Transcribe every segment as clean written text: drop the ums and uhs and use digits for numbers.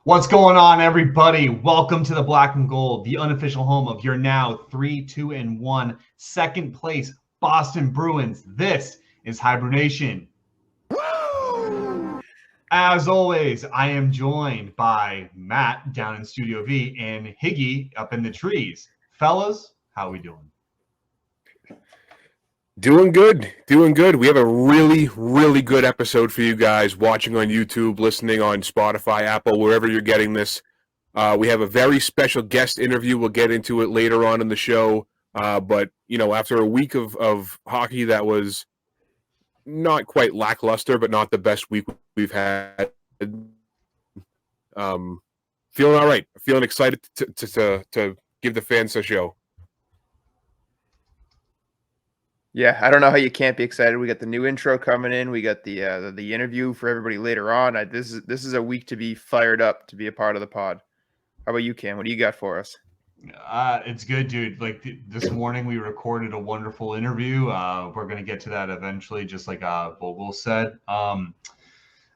What's going on, everybody? Welcome to the Black and Gold, the unofficial home of your now 3-2-1 second place Boston Bruins. This is HiBruiNation. As always, I am joined by Matt down in Studio V and Higgy up in the trees. Fellas, how we doing? Doing good. We have a really good episode for you guys watching on YouTube, listening on Spotify, Apple, wherever you're getting this. We have a very special guest interview. We'll get into it later on in the show. But, after a week of hockey that was not quite lackluster, but not the best week we've had, feeling all right. Feeling excited to give the fans a show. Yeah, I don't know how you can't be excited. We got the new intro coming in. We got the interview for everybody later on. This is a week to be fired up to be a part of the pod. How about you, Cam? What do you got for us? It's good, dude. Like this morning, we recorded a wonderful interview. We're gonna get to that eventually, just like Vogel said. I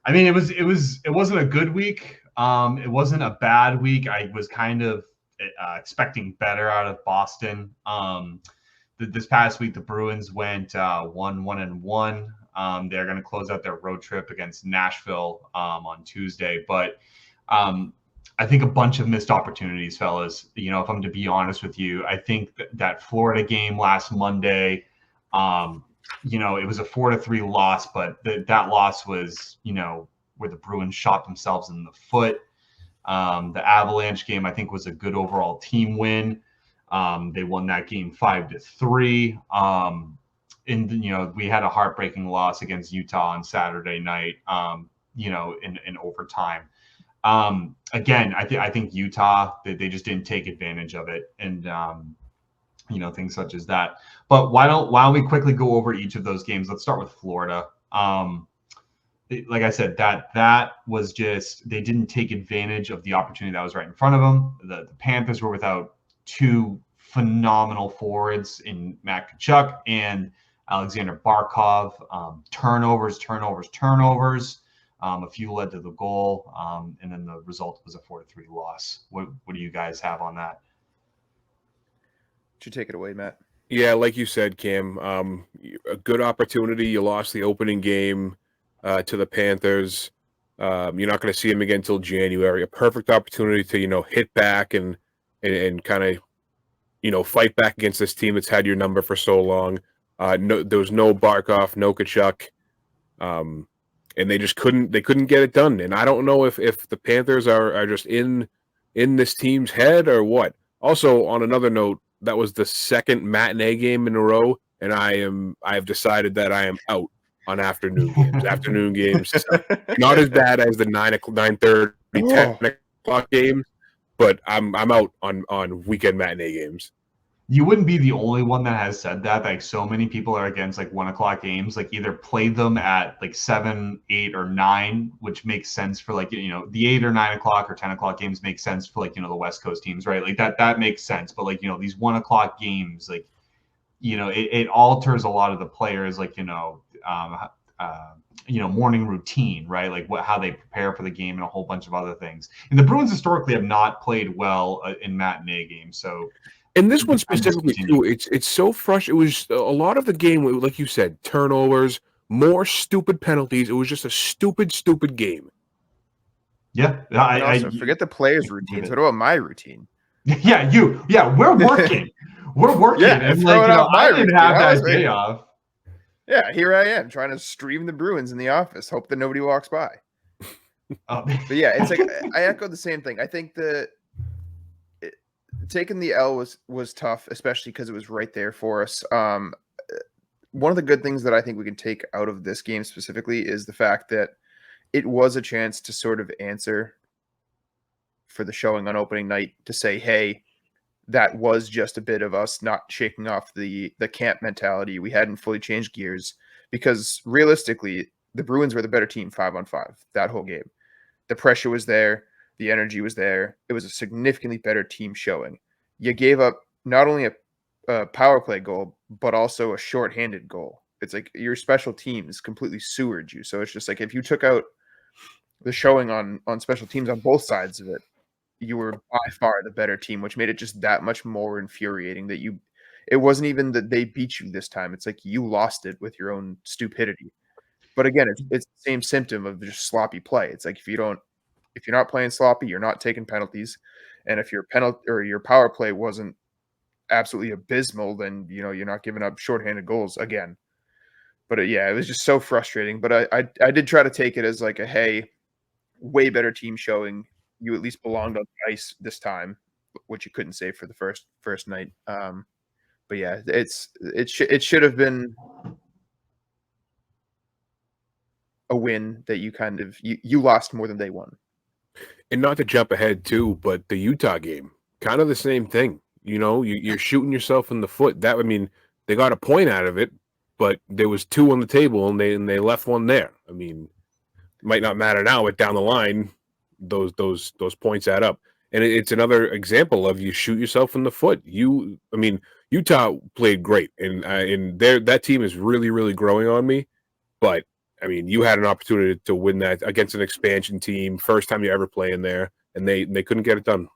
mean, it wasn't a good week. It wasn't a bad week. I was kind of expecting better out of Boston. This past week, the Bruins went 1-1-1. They're going to close out their road trip against Nashville on Tuesday. But I think a bunch of missed opportunities, fellas. If I'm to be honest with you, I think that Florida game last Monday, it was a 4-3 loss, but that loss was, where the Bruins shot themselves in the foot. The Avalanche game, I think, was a good overall team win. They won that game 5-3. We had a heartbreaking loss against Utah on Saturday night, in overtime. Again, I think Utah, they just didn't take advantage of it. And, things such as that. But why don't we quickly go over each of those games? Let's start with Florida. Like I said, that was just, they didn't take advantage of the opportunity that was right in front of them. The Panthers were without two phenomenal forwards in Matt Tkachuk and Alexander Barkov. Turnovers. A few led to the goal, and then the result was a 4-3 loss. What do you guys have on that? You take it away, Matt. Yeah, like you said, Cam, a good opportunity. You lost the opening game to the Panthers. You're not going to see them again until January. A perfect opportunity to, hit back and kind of, fight back against this team that's had your number for so long. There was no Barkov, no Tkachuk, and they just couldn't get it done. And I don't know if the Panthers are just in this team's head or what. Also, on another note, that was the second matinee game in a row, and I have decided that I am out on afternoon games. Afternoon games, not as bad as the 9:30, 10 o'clock games, but I'm out on weekend matinee games. You wouldn't be the only one that has said that. Like, so many people are against 1 o'clock games. Like, either play them at 7, 8, or 9, which makes sense for the 8 or 9 o'clock or 10 o'clock games make sense for the West Coast teams, right? Like that makes sense. But these 1 o'clock games, it alters a lot of the players, morning routine, right? Like how they prepare for the game and a whole bunch of other things. And the Bruins historically have not played well in matinee games, so. And this one specifically too, it's so fresh. It was a lot of the game, like you said, turnovers, more stupid penalties. It was just a stupid game. Yeah, I forget the players' routines. What about my routine? Yeah, we're working. We're working. Yeah, and I didn't have that day off. Yeah, here I am trying to stream the Bruins in the office. Hope that nobody walks by. But yeah, it's I echo the same thing. I think taking the L was tough, especially because it was right there for us. One of the good things that I think we can take out of this game specifically is the fact that it was a chance to sort of answer for the showing on opening night to say, hey, that was just a bit of us not shaking off the camp mentality. We hadn't fully changed gears because realistically, the Bruins were the better team 5-on-5 that whole game. The pressure was there. The energy was there. It was a significantly better team showing. You gave up not only a power play goal, but also a shorthanded goal. It's like your special teams completely sewered you. So it's just like if you took out the showing on special teams on both sides of it, you were by far the better team, which made it just that much more infuriating that it wasn't even that they beat you this time. It's like you lost it with your own stupidity. But again, it's the same symptom of just sloppy play. It's like if you're not playing sloppy, you're not taking penalties. And if your penalty or your power play wasn't absolutely abysmal, then you're not giving up shorthanded goals again. But yeah, it was just so frustrating. But I did try to take it as like a hey, way better team showing. You at least belonged on the ice this time, which you couldn't say for the first night. But yeah, it should have been a win that you lost more than they won. And not to jump ahead too, but the Utah game, kind of the same thing. You're shooting yourself in the foot. They got a point out of it, but there was 2 on the table, and they left 1 there. Might not matter now, but down the line, those points add up. And it's another example of you shoot yourself in the foot. Utah played great, and that team is really, really growing on me. But you had an opportunity to win that against an expansion team, first time you ever play in there, and they couldn't get it done.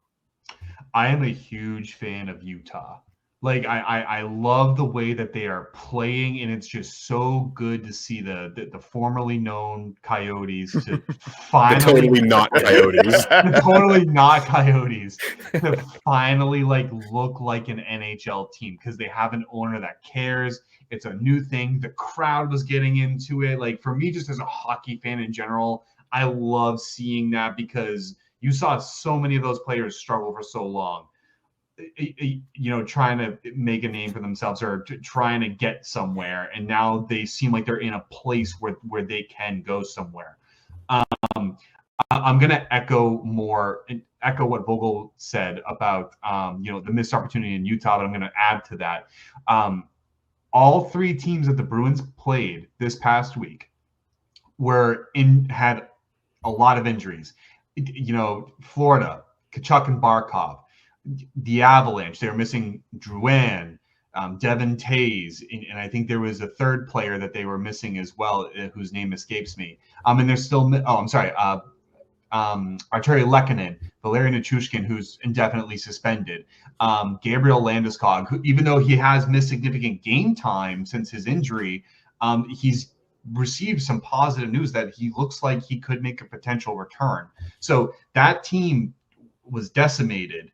I am a huge fan of Utah. Like I love the way that they are playing, and it's just so good to see the formerly known Coyotes to finally totally not Coyotes. totally not Coyotes to finally look like an NHL team because they have an owner that cares. It's a new thing. The crowd was getting into it. Like for me, just as a hockey fan in general, I love seeing that because you saw so many of those players struggle for so long. Trying to make a name for themselves or trying to get somewhere, and now they seem like they're in a place where they can go somewhere. I'm going to echo what Vogel said about the missed opportunity in Utah, but I'm going to add to that. All 3 teams that the Bruins played this past week had a lot of injuries. Florida, Kachuk and Barkov. The Avalanche, they were missing Drouin, Devin Tays, and I think there was a third player that they were missing as well, whose name escapes me. And they're still, Arturi Lehkonen, Valeri Nichushkin, who's indefinitely suspended, Gabriel Landeskog, who, even though he has missed significant game time since his injury, he's received some positive news that he looks like he could make a potential return. So that team was decimated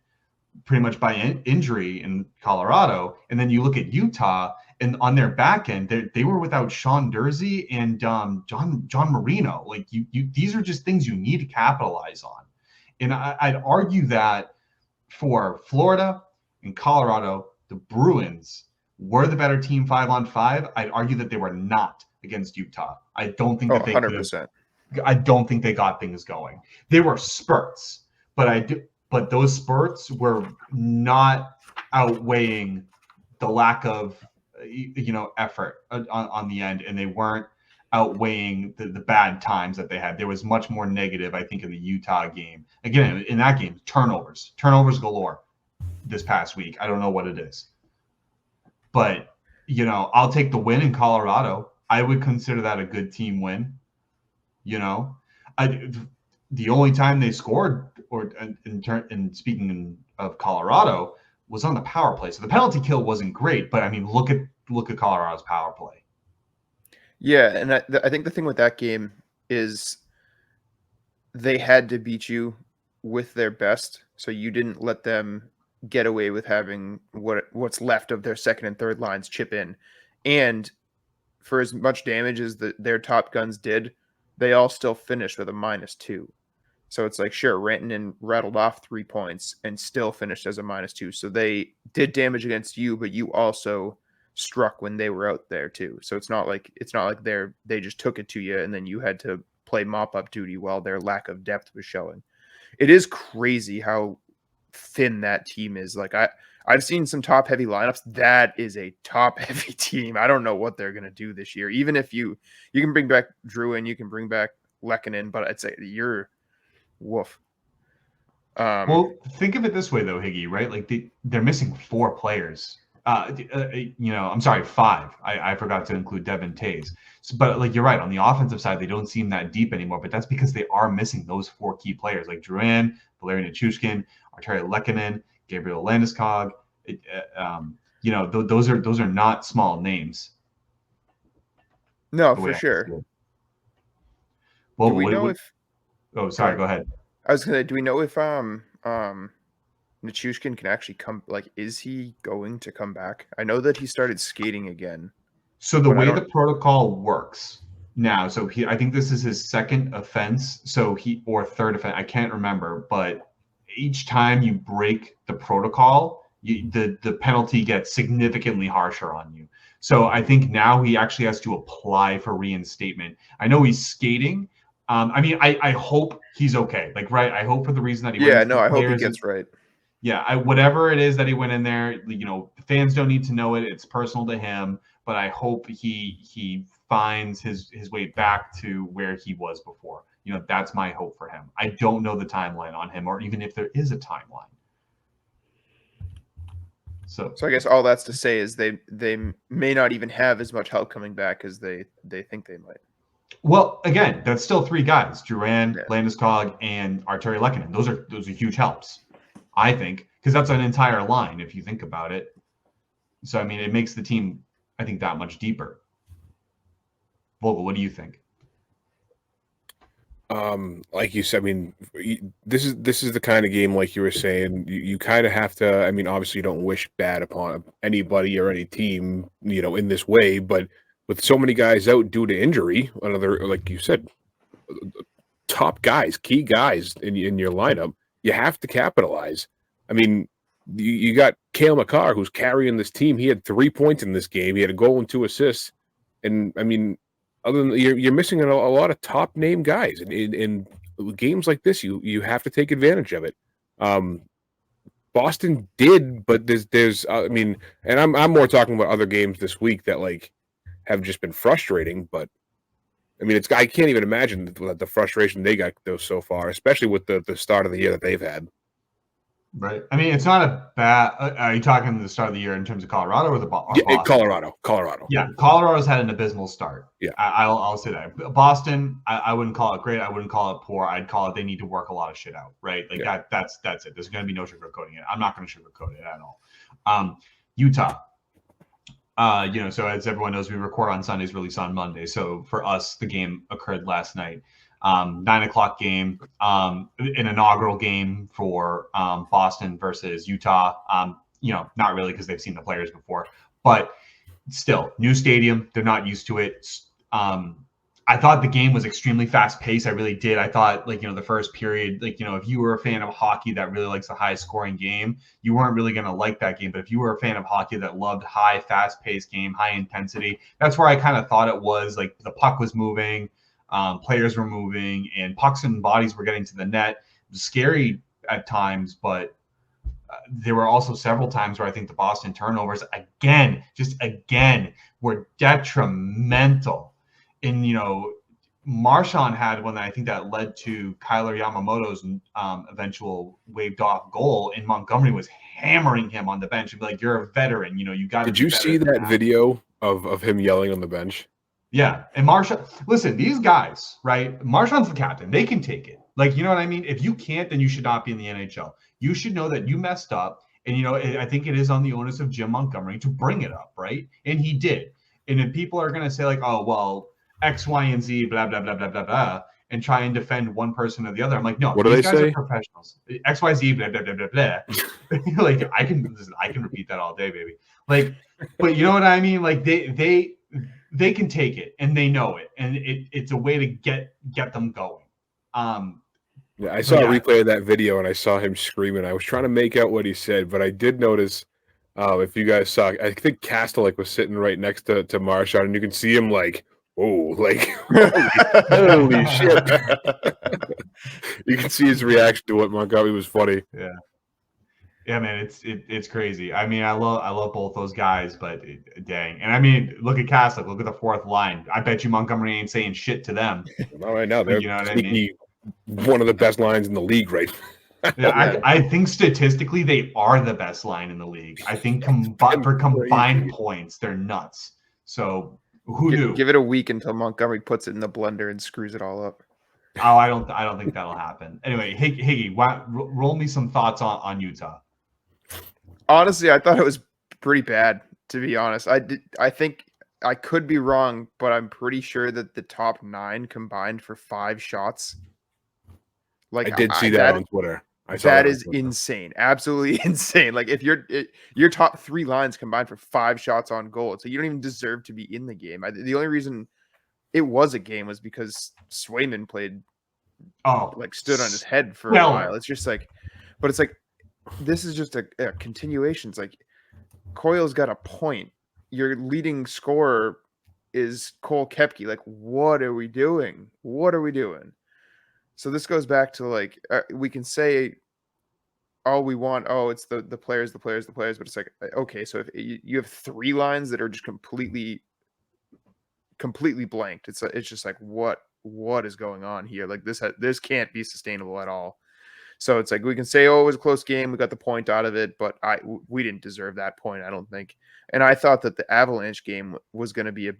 pretty much by injury in Colorado. And then you look at Utah, and on their back end, they were without Sean Dursey and John Marino. Like these are just things you need to capitalize on. And I'd argue that for Florida and Colorado, the Bruins were the better team 5-on-5. I'd argue that they were not against Utah. I don't think that they 100%. I don't think they got things going. They were spurts, but those spurts were not outweighing the lack of effort on the end, and they weren't outweighing the bad times that they had. There was much more negative, I think, in the Utah game. Again, in that game, turnovers galore this past week. I don't know what it is, but I'll take the win in Colorado. I would consider that a good team win. The only time they scored, or in speaking of Colorado, was on the power play. So the penalty kill wasn't great, but look at Colorado's power play. Yeah, and I think the thing with that game is they had to beat you with their best, so you didn't let them get away with having what's left of their second and third lines chip in. And for as much damage as their top guns did, they all still finished with a -2. So it's like, sure, Rantanen rattled off 3 points and still finished as a -2. So they did damage against you, but you also struck when they were out there too. So it's not like they just took it to you and then you had to play mop-up duty while their lack of depth was showing. It is crazy how thin that team is. Like I've seen some top-heavy lineups. That is a top-heavy team. I don't know what they're going to do this year. Even if you can bring back Drouin, you can bring back Lehkonen, but I'd say you're woof. Well, think of it this way, though, Higgy, right? Like they're missing 4 players I'm sorry, 5. I forgot to include Devin Tays. So, but like you're right, on the offensive side, they don't seem that deep anymore. But that's because they are missing those 4 key players like Duran, Valerian Nichushkin, Arturi Lehkonen, Gabriel Landeskog. Those are not small names. No, for sure. Well, do we know if? Oh, sorry. Go ahead. I was gonna. Do we know if Nichushkin can actually come? Like, is he going to come back? I know that he started skating again. So the way the protocol works now, I think this is his 2nd offense. Or 3rd offense. I can't remember, but each time you break the protocol, the penalty gets significantly harsher on you. So I think now he actually has to apply for reinstatement. I know he's skating. I hope he's okay. Like, right. I hope for the reason that he I hope he gets right. Yeah, whatever it is that he went in there, the fans don't need to know it. It's personal to him, but I hope he finds his way back to where he was before. That's my hope for him. I don't know the timeline on him, or even if there is a timeline. So I guess all that's to say is they may not even have as much help coming back as they think they might. Well, again, that's still 3 guys: Duran, Landeskog, and Arturi Lehkonen. Those are huge helps, I think, because that's an entire line if you think about it. So I mean, it makes the team, I think, that much deeper. Vogel, what do you think? Like you said, I mean, this is the kind of game, like you were saying, you kind of have to. I mean, obviously, you don't wish bad upon anybody or any team, in this way. But with so many guys out due to injury, another, like you said, top guys, key guys in your lineup, you have to capitalize. I mean, you got Cale Makar, who's carrying this team. He had 3 points in this game. He had a goal and 2 assists. And I mean, other than you're missing a lot of top name guys. In games like this, you have to take advantage of it. Boston did, but there's I mean, and I'm more talking about other games this week that like have just been frustrating. But I mean, I can't even imagine the frustration they got so far, especially with the start of the year that they've had. Right. I mean, it's not a bad. Are you talking the start of the year in terms of Colorado or Boston? Colorado. Yeah, Colorado's had an abysmal start. Yeah, I'll say that. Boston, I wouldn't call it great. I wouldn't call it poor. I'd call it they need to work a lot of shit out. Right. Like that's it. There's going to be no sugarcoating it. I'm not going to sugarcoat it at all. Utah. So as everyone knows, we record on Sundays, release on Monday. So for us, the game occurred last night. 9:00 game, an inaugural game for Boston versus Utah. Not really because they've seen the players before, but still, new stadium. They're not used to it. I thought the game was extremely fast paced. I really did. I thought the first period, if you were a fan of hockey that really likes a high scoring game, you weren't really going to like that game. But if you were a fan of hockey that loved high, fast paced game, high intensity, that's where I kind of thought it was. Like the puck was moving. Players were moving and pucks and bodies were getting to the net. It was scary at times, but there were also several times where I think the Boston turnovers again were detrimental. And Marchand had one that I think that led to Kyler Yamamoto's eventual waved off goal, and Montgomery was hammering him on the bench and be like, "You're a veteran, you got." Did you see that video of him yelling on the bench? Yeah. And Marchand, listen, these guys, right? Marchand's the captain. They can take it. Like, you know what I mean? If you can't, then you should not be in the NHL. You should know that you messed up. And, I think it is on the onus of Jim Montgomery to bring it up, right? And he did. And then people are going to say, like, oh, well, X, Y, and Z, blah, blah, blah, blah, blah, blah, and try and defend one person or the other. I'm like, no, what these do they guys say? Are professionals. X, Y, Z, blah, blah, blah, blah, blah. Like, I can repeat that all day, baby. Like, but you know what I mean? Like, they can take it and they know it, and it's a way to get them going. I saw a replay of that video and I saw him screaming. I was trying to make out what he said, but I did notice, if you guys saw, I think Kastelik was sitting right next to Marchand, and you can see him like, oh, like holy shit. You can see his reaction to what Montgomery was funny. Yeah, man, it's crazy. I mean, I love both those guys, but dang. And I mean, look at Kastelik, look at the fourth line. I bet you Montgomery ain't saying shit to them. Not right now. They're you know what I mean? One of the best lines in the league, right? Yeah, I think statistically they are the best line in the league. I think for combined points, they're nuts. So who knew? Give it a week until Montgomery puts it in the blender and screws it all up. Oh, I don't think that'll happen. Anyway, Higgy, roll me some thoughts on Utah. Honestly, I thought it was pretty bad, to be honest. I think I could be wrong, but I'm pretty sure that the top 9 combined for 5 shots. Like I did see that on Twitter. That is insane. Absolutely insane. Like if your top 3 lines combined for 5 shots on goal, so you don't even deserve to be in the game. The only reason it was a game was because Swayman played, stood on his head for a while. It's just like, but it's like, this is just a continuation. It's like Coyle's got a point. Your leading scorer is Cole Koepke. Like, what are we doing? What are we doing? So this goes back to like, we can say all we want. Oh, it's the players. But it's like, okay, so if you have 3 lines that are just completely blanked, it's just like, what is going on here? Like this can't be sustainable at all. So it's like we can say, oh, it was a close game, we got the point out of it, but we didn't deserve that point, I don't think. And I thought that the Avalanche game was going to be a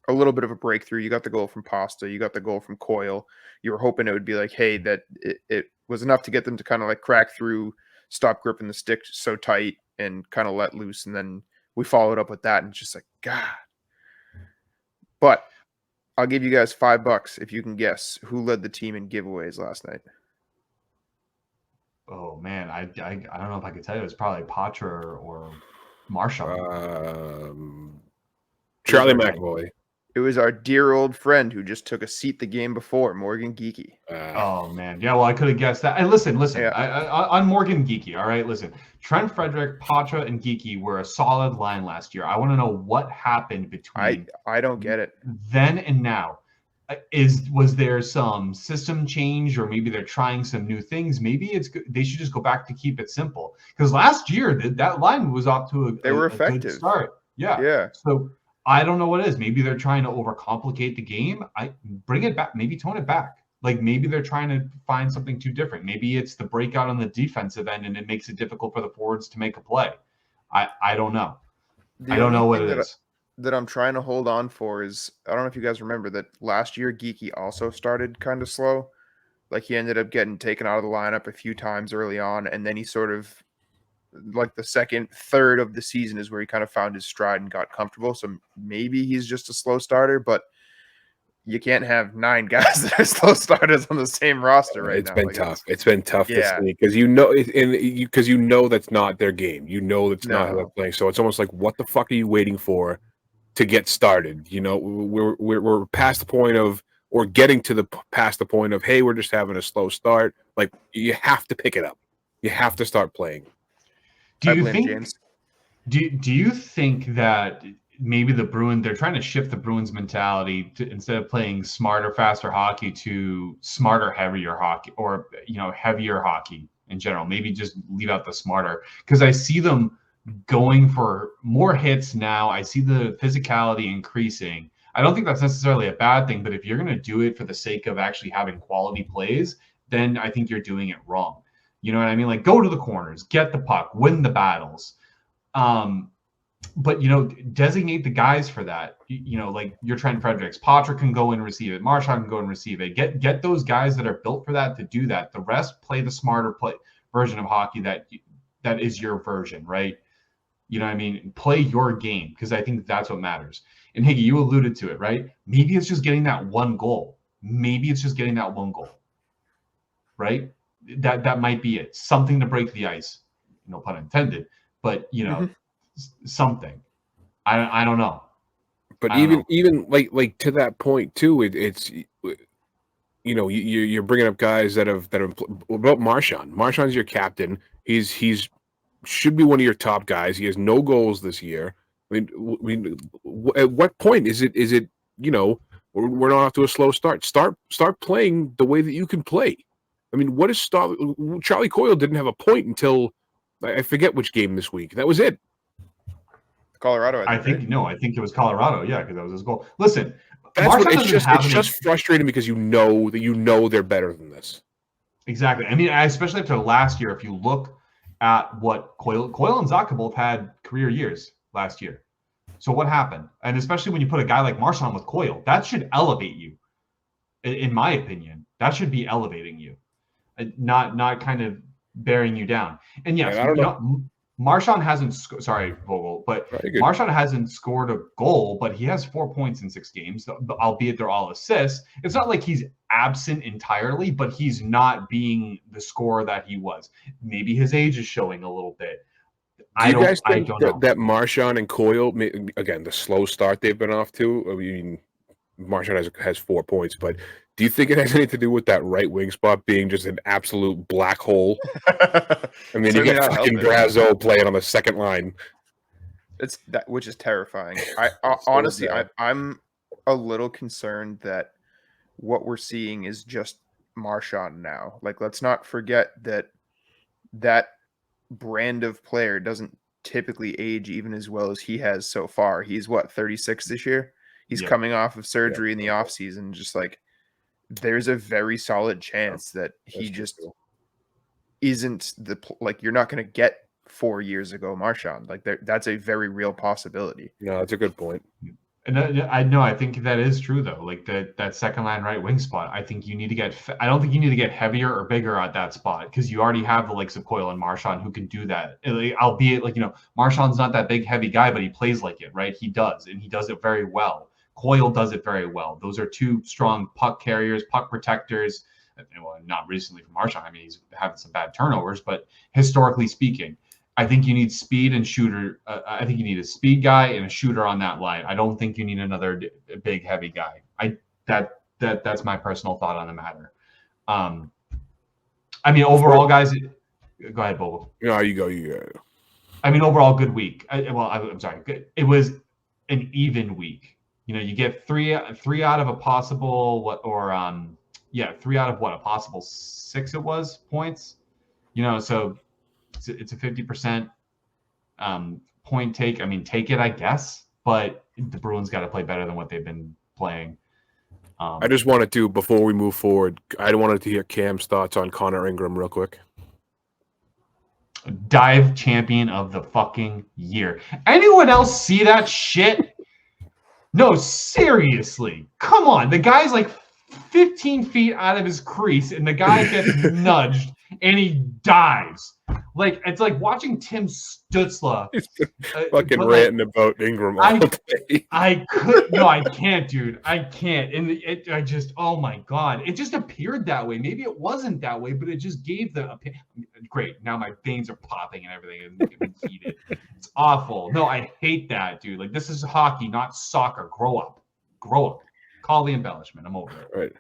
little bit of a breakthrough. You got the goal from Pasta, you got the goal from Coyle. You were hoping it would be like, hey, that it was enough to get them to kind of like crack through, stop gripping the stick so tight, and kind of let loose. And then we followed up with that, and it's just like, God. But I'll give you guys $5 if you can guess who led the team in giveaways last night. Oh man, I don't know if I could tell you. It's probably Patra or Marshall. Charlie McAvoy. It was our dear old friend who just took a seat the game before, Morgan Geekie. Oh man, yeah. Well, I could have guessed that. And listen. Yeah. On Morgan Geekie. All right, listen. Trent Frederick, Patra, and Geekie were a solid line last year. I want to know what happened between. I don't get it. Then and now. Was there some system change, or maybe they're trying some new things? Maybe they should just go back to keep it simple. Because last year that line was off to a effective good start. Yeah. So I don't know what it is. Maybe they're trying to overcomplicate the game. Bring it back. Maybe tone it back. Like maybe they're trying to find something too different. Maybe it's the breakout on the defensive end, and it makes it difficult for the forwards to make a play. I don't know. I don't know what it is. That I'm trying to hold on for is, I don't know if you guys remember that last year Geekie also started kind of slow. Like he ended up getting taken out of the lineup a few times early on, and then he sort of, like the second third of the season is where he kind of found his stride and got comfortable. So maybe he's just a slow starter, but you can't have 9 guys that are slow starters on the same roster right now. It's been tough this week because you know that's not their game. You know that's not how they're playing. So it's almost like, what the fuck are you waiting for to get started? You know, we're past the point of, or getting to past the point of, hey, we're just having a slow start. Like, you have to pick it up. You have to start playing. Do you think that maybe the Bruins, they're trying to shift the Bruins mentality to, instead of playing smarter, faster hockey, to smarter, heavier hockey, or heavier hockey in general? Maybe just leave out the smarter, because I see them going for more hits now. I see the physicality increasing. I don't think that's necessarily a bad thing, but if you're going to do it for the sake of actually having quality plays, then I think you're doing it wrong. You know what I mean? Like, go to the corners, get the puck, win the battles. But, designate the guys for that. Like your Trent Fredericks, Patra can go and receive it. Marchand can go and receive it. Get those guys that are built for that to do that. The rest, play the smarter version of hockey that is your version, right? You know what I mean? Play your game, because I think that's what matters. And Higgy, you alluded to it, right? Maybe it's just getting that one goal. Right? That might be it. Something to break the ice. No pun intended. But, something. I don't know. But even like to that point too, it's you're bringing up guys that have about Marchand. Marchand's your captain. He's should be one of your top guys. He has no goals this year. I mean, at what point is it? We're not off to a slow start. Start playing the way that you can play. I mean, what is stop? Charlie Coyle didn't have a point until I forget which game this week. That was it. Colorado. I think it was Colorado. Yeah, because that was his goal. Listen, it's just frustrating because you know they're better than this. Exactly. I mean, especially after last year, if you look at what Coyle and Zacha both had career years last year. So what happened? And especially when you put a guy like Marchand with Coyle, that should elevate you. In my opinion, that should be elevating you, not kind of bearing you down. And yes, I don't know. Marchand hasn't sorry, Vogel, but Marchand hasn't scored a goal, but he has 4 points in 6 games, albeit they're all assists. It's not like he's absent entirely, but he's not being the scorer that he was. Maybe his age is showing a little bit. Do you guys think that Marchand and Coyle, again, the slow start they've been off to? I mean, Marchand has 4 points, but do you think it has anything to do with that right wing spot being just an absolute black hole? I mean, you get fucking Brazo playing on the second line. It's that, which is terrifying. Honestly, I'm a little concerned that what we're seeing is just Marchand now. Like, let's not forget that brand of player doesn't typically age even as well as he has so far. He's what, 36 this year? He's coming off of surgery in the offseason. Just like, there's a very solid chance that he just isn't like, you're not going to get 4 years ago Marchand. Like, that's a very real possibility. No, that's a good point. And I think that is true though. Like that second line right wing spot, I think you need to get. I don't think you need to get heavier or bigger at that spot because you already have the likes of Coyle and Marchand who can do that. Albeit, like, Marchand's not that big heavy guy, but he plays like it, right? He does, and he does it very well. Coyle does it very well. Those are two strong puck carriers, puck protectors. Well, not recently for Marchand. I mean, he's having some bad turnovers, but historically speaking, I think you need speed and shooter. I think you need a speed guy and a shooter on that line. I don't think you need another big, heavy guy. That's my personal thought on the matter. I mean, overall, guys. Go ahead, Vogel. No, you go. I mean, overall, good week. I'm sorry. Good. It was an even week. You get three out of a possible 3 out of a possible 6 it was points. So. It's a 50% point take. I mean, take it, I guess, but the Bruins got to play better than what they've been playing. I just wanted to, before we move forward, I wanted to hear Cam's thoughts on Connor Ingram real quick. Dive champion of the fucking year. Anyone else see that shit? No, seriously. Come on. The guy's like 15 feet out of his crease, and the guy gets nudged, and he dives. Like, it's like watching Tim Stützle. He's fucking ranting about Ingram all day. I can't, dude. I can't. And oh my God. It just appeared that way. Maybe it wasn't that way, but it just gave great. Now my veins are popping and everything and heated. It's awful. No, I hate that, dude. Like, this is hockey, not soccer. Grow up. Call the embellishment. I'm over it. Right.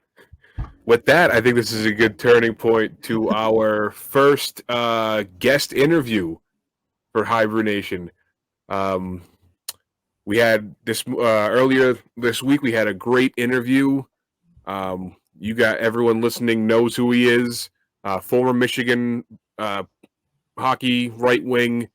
With that, I think this is a good turning point to our first guest interview for HiBruiNation. We had this earlier this week. We had a great interview. You got everyone listening knows who he is. Former Michigan hockey right wing.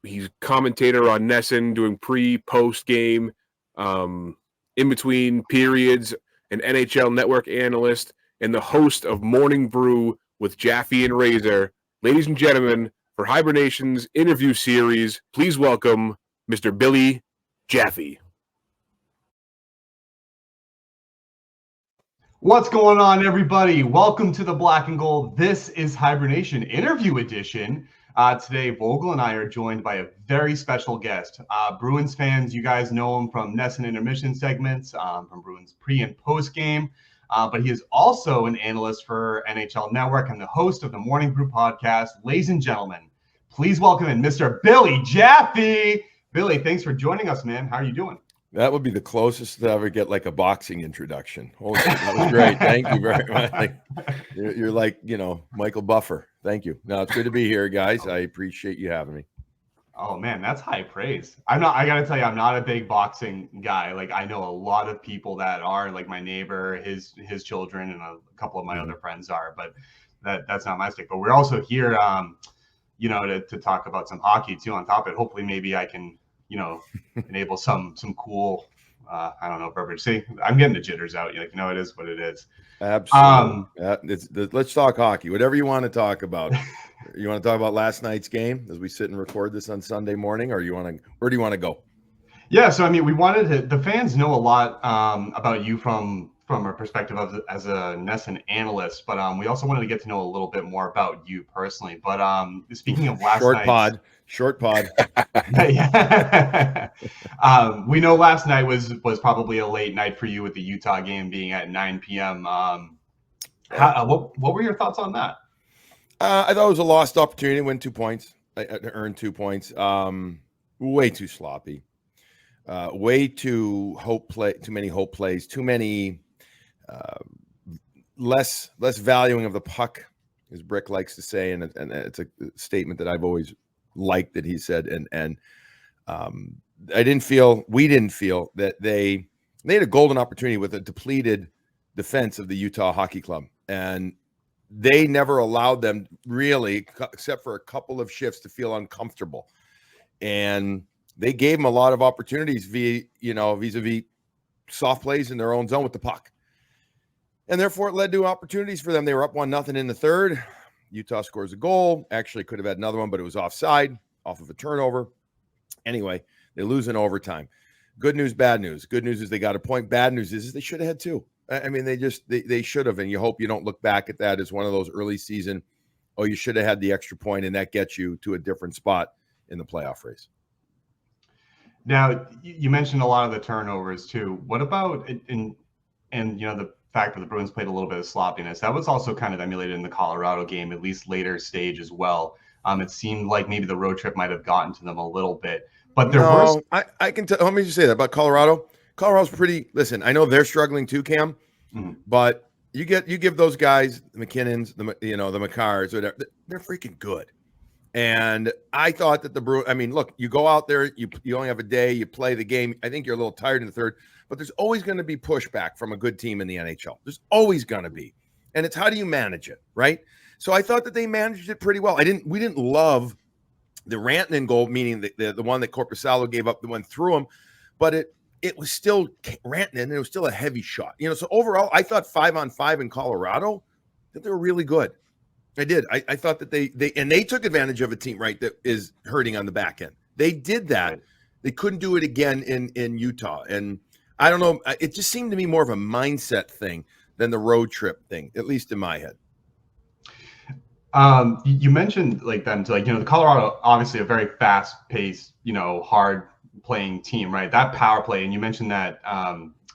He's commentator on NESN, doing pre-post game, in between periods, an NHL Network analyst, and the host of Morning Brew with Jaffe and Razor. Ladies and gentlemen, for HiBruiNation's interview series, please welcome Mr. Billy Jaffe. What's going on, everybody? Welcome to the Black and Gold. This is HiBruiNation Interview Edition. Today, Vogel and I are joined by a very special guest. Bruins fans, you guys know him from NESN intermission segments, from Bruins pre- and post-game. But he is also an analyst for NHL Network and the host of the Morning Brew podcast. Ladies and gentlemen, please welcome in Mr. Billy Jaffe. Billy, thanks for joining us, man. How are you doing? That would be the closest to ever get like a boxing introduction. Oh, that was great. Thank you very much. You're like, Michael Buffer. Thank you. No, it's good to be here, guys. I appreciate you having me. Oh man, that's high praise. I gotta tell you, I'm not a big boxing guy. Like, I know a lot of people that are, like my neighbor, his children, and a couple of my other friends are, but that's not my stick. But we're also here, to talk about some hockey too on top of it. Hopefully maybe I can, enable some cool I don't know, verbiage. See, I'm getting the jitters out. You're like, it is what it is. Absolutely. Let's talk hockey. Whatever you want to talk about. You want to talk about last night's game as we sit and record this on Sunday morning, or where do you want to go? Yeah, so I mean, we wanted to. The fans know a lot about you from a perspective as a NESN analyst, but we also wanted to get to know a little bit more about you personally. But speaking of last night, short pod. Yeah. We know last night was probably a late night for you with the Utah game being at 9 p.m. What were your thoughts on that? I thought it was a lost opportunity to win 2 points, to earn 2 points. Way too sloppy. Way too many hope plays, too many less valuing of the puck, as Brick likes to say, and it's a statement that I've always liked that he said. And we didn't feel that they had a golden opportunity with a depleted defense of the Utah Hockey Club, and they never allowed them really, except for a couple of shifts, to feel uncomfortable. And they gave them a lot of opportunities vis-a-vis soft plays in their own zone with the puck. And therefore it led to opportunities for them. They were up 1-0 in the third. Utah scores a goal. Actually could have had another one, but it was offside off of a turnover. Anyway, they lose in overtime. Good news, bad news. Good news is they got a point. Bad news is they should have had 2. I mean, they should have, and you hope you don't look back at that as one of those early season, you should have had the extra point, and that gets you to a different spot in the playoff race. Now, you mentioned a lot of the turnovers too. What about the fact that the Bruins played a little bit of sloppiness? That was also kind of emulated in the Colorado game, at least later stage as well. It seemed like maybe the road trip might have gotten to them a little bit, but I can tell. Let me just say that about Colorado. Colorado's pretty. Listen, I know they're struggling too, Cam, but you give those guys, the McKinnons, the McCarrs, whatever, they're freaking good. And I thought that the Bruins, I mean, look, you go out there, you only have a day, you play the game. I think you're a little tired in the third, but there's always going to be pushback from a good team in the NHL. There's always going to be. And it's how do you manage it, right? So I thought that they managed it pretty well. We didn't love the Rantanen goal, meaning the one that Korpisalo gave up, the one through him, but it was still Rantanen, and it was still a heavy shot. So overall, I thought 5-on-5 in Colorado, that they were really good. I did. I thought that they took advantage of a team, right, that is hurting on the back end. They did that. Right. They couldn't do it again in Utah. And I don't know. It just seemed to me more of a mindset thing than the road trip thing, at least in my head. You mentioned the Colorado, obviously a very fast paced, hard playing team, right? That power play. And you mentioned that,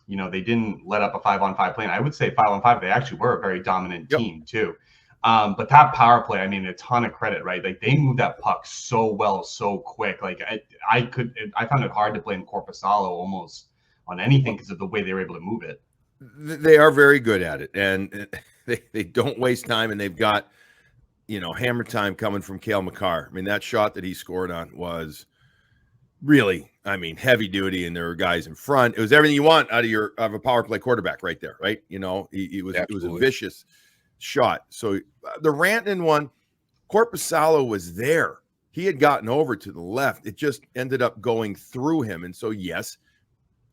they didn't let up a 5-on-5 play. And I would say 5-on-5, they actually were a very dominant team too. But that power play, I mean, a ton of credit, right? Like they moved that puck so well, so quick. Like I found it hard to blame Korpisalo almost on anything because of the way they were able to move it. They are very good at it, and they don't waste time, and they've got, hammer time coming from Cale Makar. I mean, that shot that he scored on was really, heavy duty, and there were guys in front. It was everything you want out of a power play quarterback right there, right? It was a vicious shot. So the Rantanen one, Korpisalo was there. He had gotten over to the left. It just ended up going through him. And so, yes,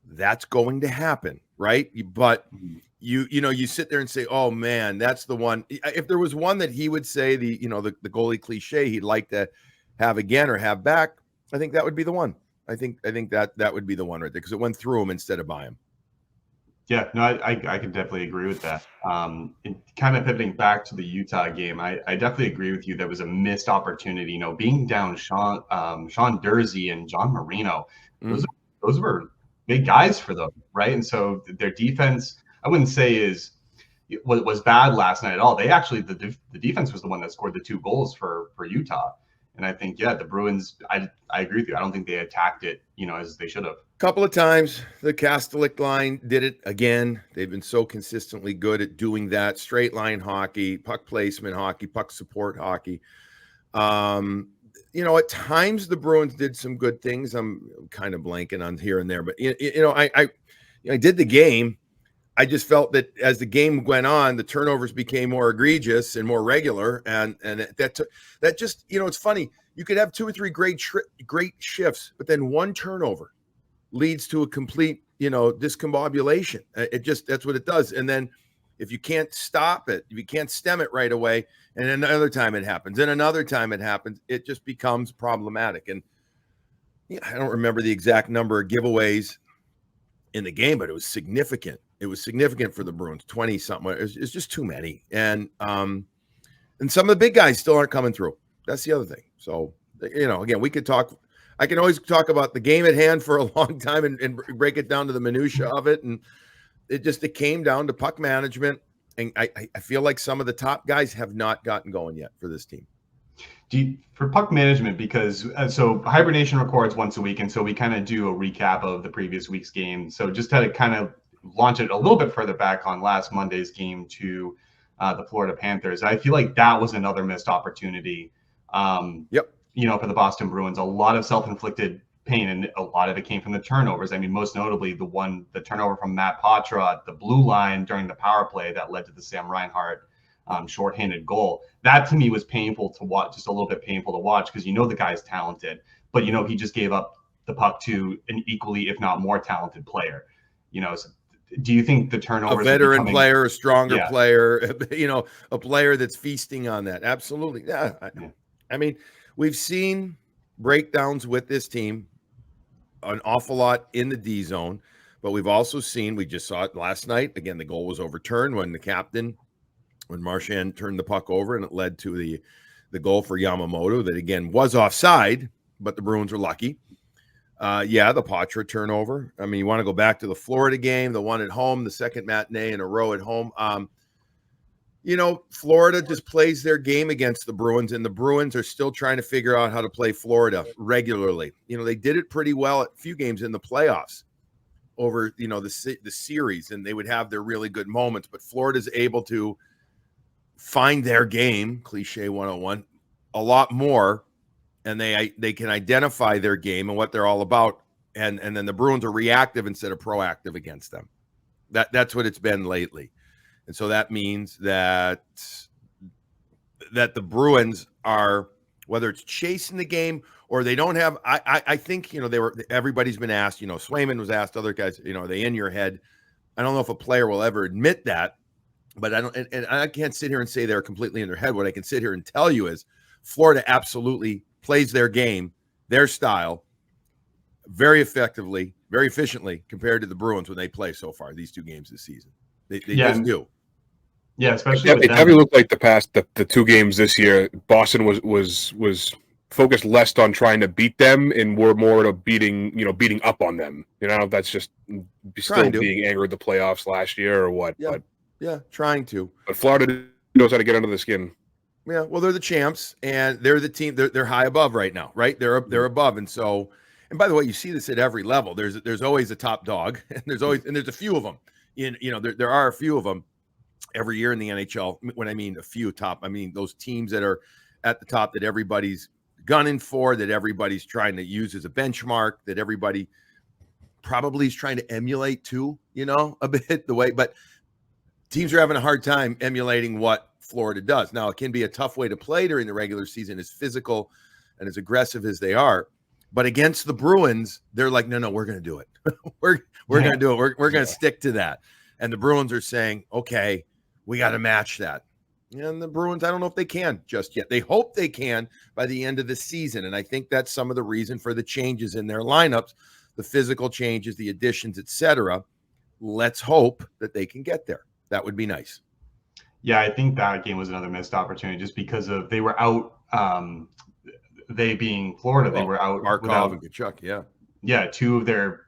that's going to happen, right? But you sit there and say, oh man, that's the one. If there was one that he would say the goalie cliche he'd like to have again or have back, I think that would be the one. I think that would be the one right there, because it went through him instead of by him. Yeah, no, I can definitely agree with that. Kind of pivoting back to the Utah game, I definitely agree with you. There was a missed opportunity. Being down Sean Durzi and John Marino, those were big guys for them, right? And so their defense, I wouldn't say was bad last night at all. They actually, the defense was the one that scored the 2 goals for Utah. And I think, the Bruins, I agree with you. I don't think they attacked it, as they should have. Couple of times the Kastelik line did it again. They've been so consistently good at doing that. Straight line hockey, puck placement hockey, puck support hockey. At times the Bruins did some good things. I'm kind of blanking on here and there, but I did the game. I just felt that as the game went on, the turnovers became more egregious and more regular, and that just it's funny. You could have 2 or 3 great shifts, but then one turnover leads to a complete discombobulation. That's what it does. And then if you can't stop it, if you can't stem it right away, and another time it happens, and another time it happens, it just becomes problematic. And I don't remember the exact number of giveaways in the game, but it was significant. It was significant for the Bruins, 20 something. It's just too many. And some of the big guys still aren't coming through. That's the other thing. So, again, I can always talk about the game at hand for a long time and break it down to the minutia of it. And it came down to puck management. And I feel like some of the top guys have not gotten going yet for this team. For puck management, because so HiBruiNation records once a week, and so we kind of do a recap of the previous week's game. So just to kind of launch it a little bit further back on last Monday's game to the Florida Panthers, I feel like that was another missed opportunity. Yep. For the Boston Bruins, a lot of self-inflicted pain, and a lot of it came from the turnovers. I mean, most notably the turnover from Matt Patra at the blue line during the power play that led to the Sam Reinhart shorthanded goal. That to me was painful to watch, just a little bit painful to watch, because the guy's talented, but he just gave up the puck to an equally, if not more talented player. So do you think the turnovers, a veteran player, a stronger player, a player that's feasting on that? Absolutely. Yeah. I mean, we've seen breakdowns with this team an awful lot in the D zone, but we've also seen, we just saw it last night. Again, the goal was overturned when Marchand turned the puck over, and it led to the goal for Yamamoto that, again, was offside, but the Bruins were lucky. The Patra turnover. I mean, you want to go back to the Florida game, the one at home, the second matinee in a row at home. Florida just plays their game against the Bruins, and the Bruins are still trying to figure out how to play Florida regularly. They did it pretty well at a few games in the playoffs over, the series, and they would have their really good moments, but Florida's able to find their game, cliche 101, a lot more, and they can identify their game and what they're all about, and then the Bruins are reactive instead of proactive against them. That's what it's been lately. And so that means that the Bruins are, whether it's chasing the game or they don't have, I think, everybody's been asked, Swayman was asked, other guys, are they in your head? I don't know if a player will ever admit that, but I can't sit here and say they're completely in their head. What I can sit here and tell you is Florida absolutely plays their game, their style, very effectively, very efficiently compared to the Bruins when they play so far, these two games this season. They just do. Yeah, especially it definitely looked like the two games this year, Boston was focused less on trying to beat them and were more of beating up on them. I don't know if that's just still being angry at the playoffs last year or what. Yeah. Trying to. But Florida knows how to get under the skin. Yeah, well, they're the champs, and they're the team. They're high above right now, right? They're above, and so. And by the way, you see this at every level. There's always a top dog, and there's a few of them. There are a few of them every year in the NHL. When I mean a few top, I mean those teams that are at the top that everybody's gunning for, that everybody's trying to use as a benchmark, that everybody probably is trying to emulate too. A bit the way, but. Teams are having a hard time emulating what Florida does. Now, it can be a tough way to play during the regular season, as physical and as aggressive as they are. But against the Bruins, they're like, no, we're going to do it. we're going to do it. We're going to stick to that. And the Bruins are saying, okay, we got to match that. And the Bruins, I don't know if they can just yet. They hope they can by the end of the season. And I think that's some of the reason for the changes in their lineups, the physical changes, the additions, etc. Let's hope that they can get there. That would be nice. Yeah, I think that game was another missed opportunity just because they were out. They being Florida, they were out. Markov and Kachuk, yeah, two of their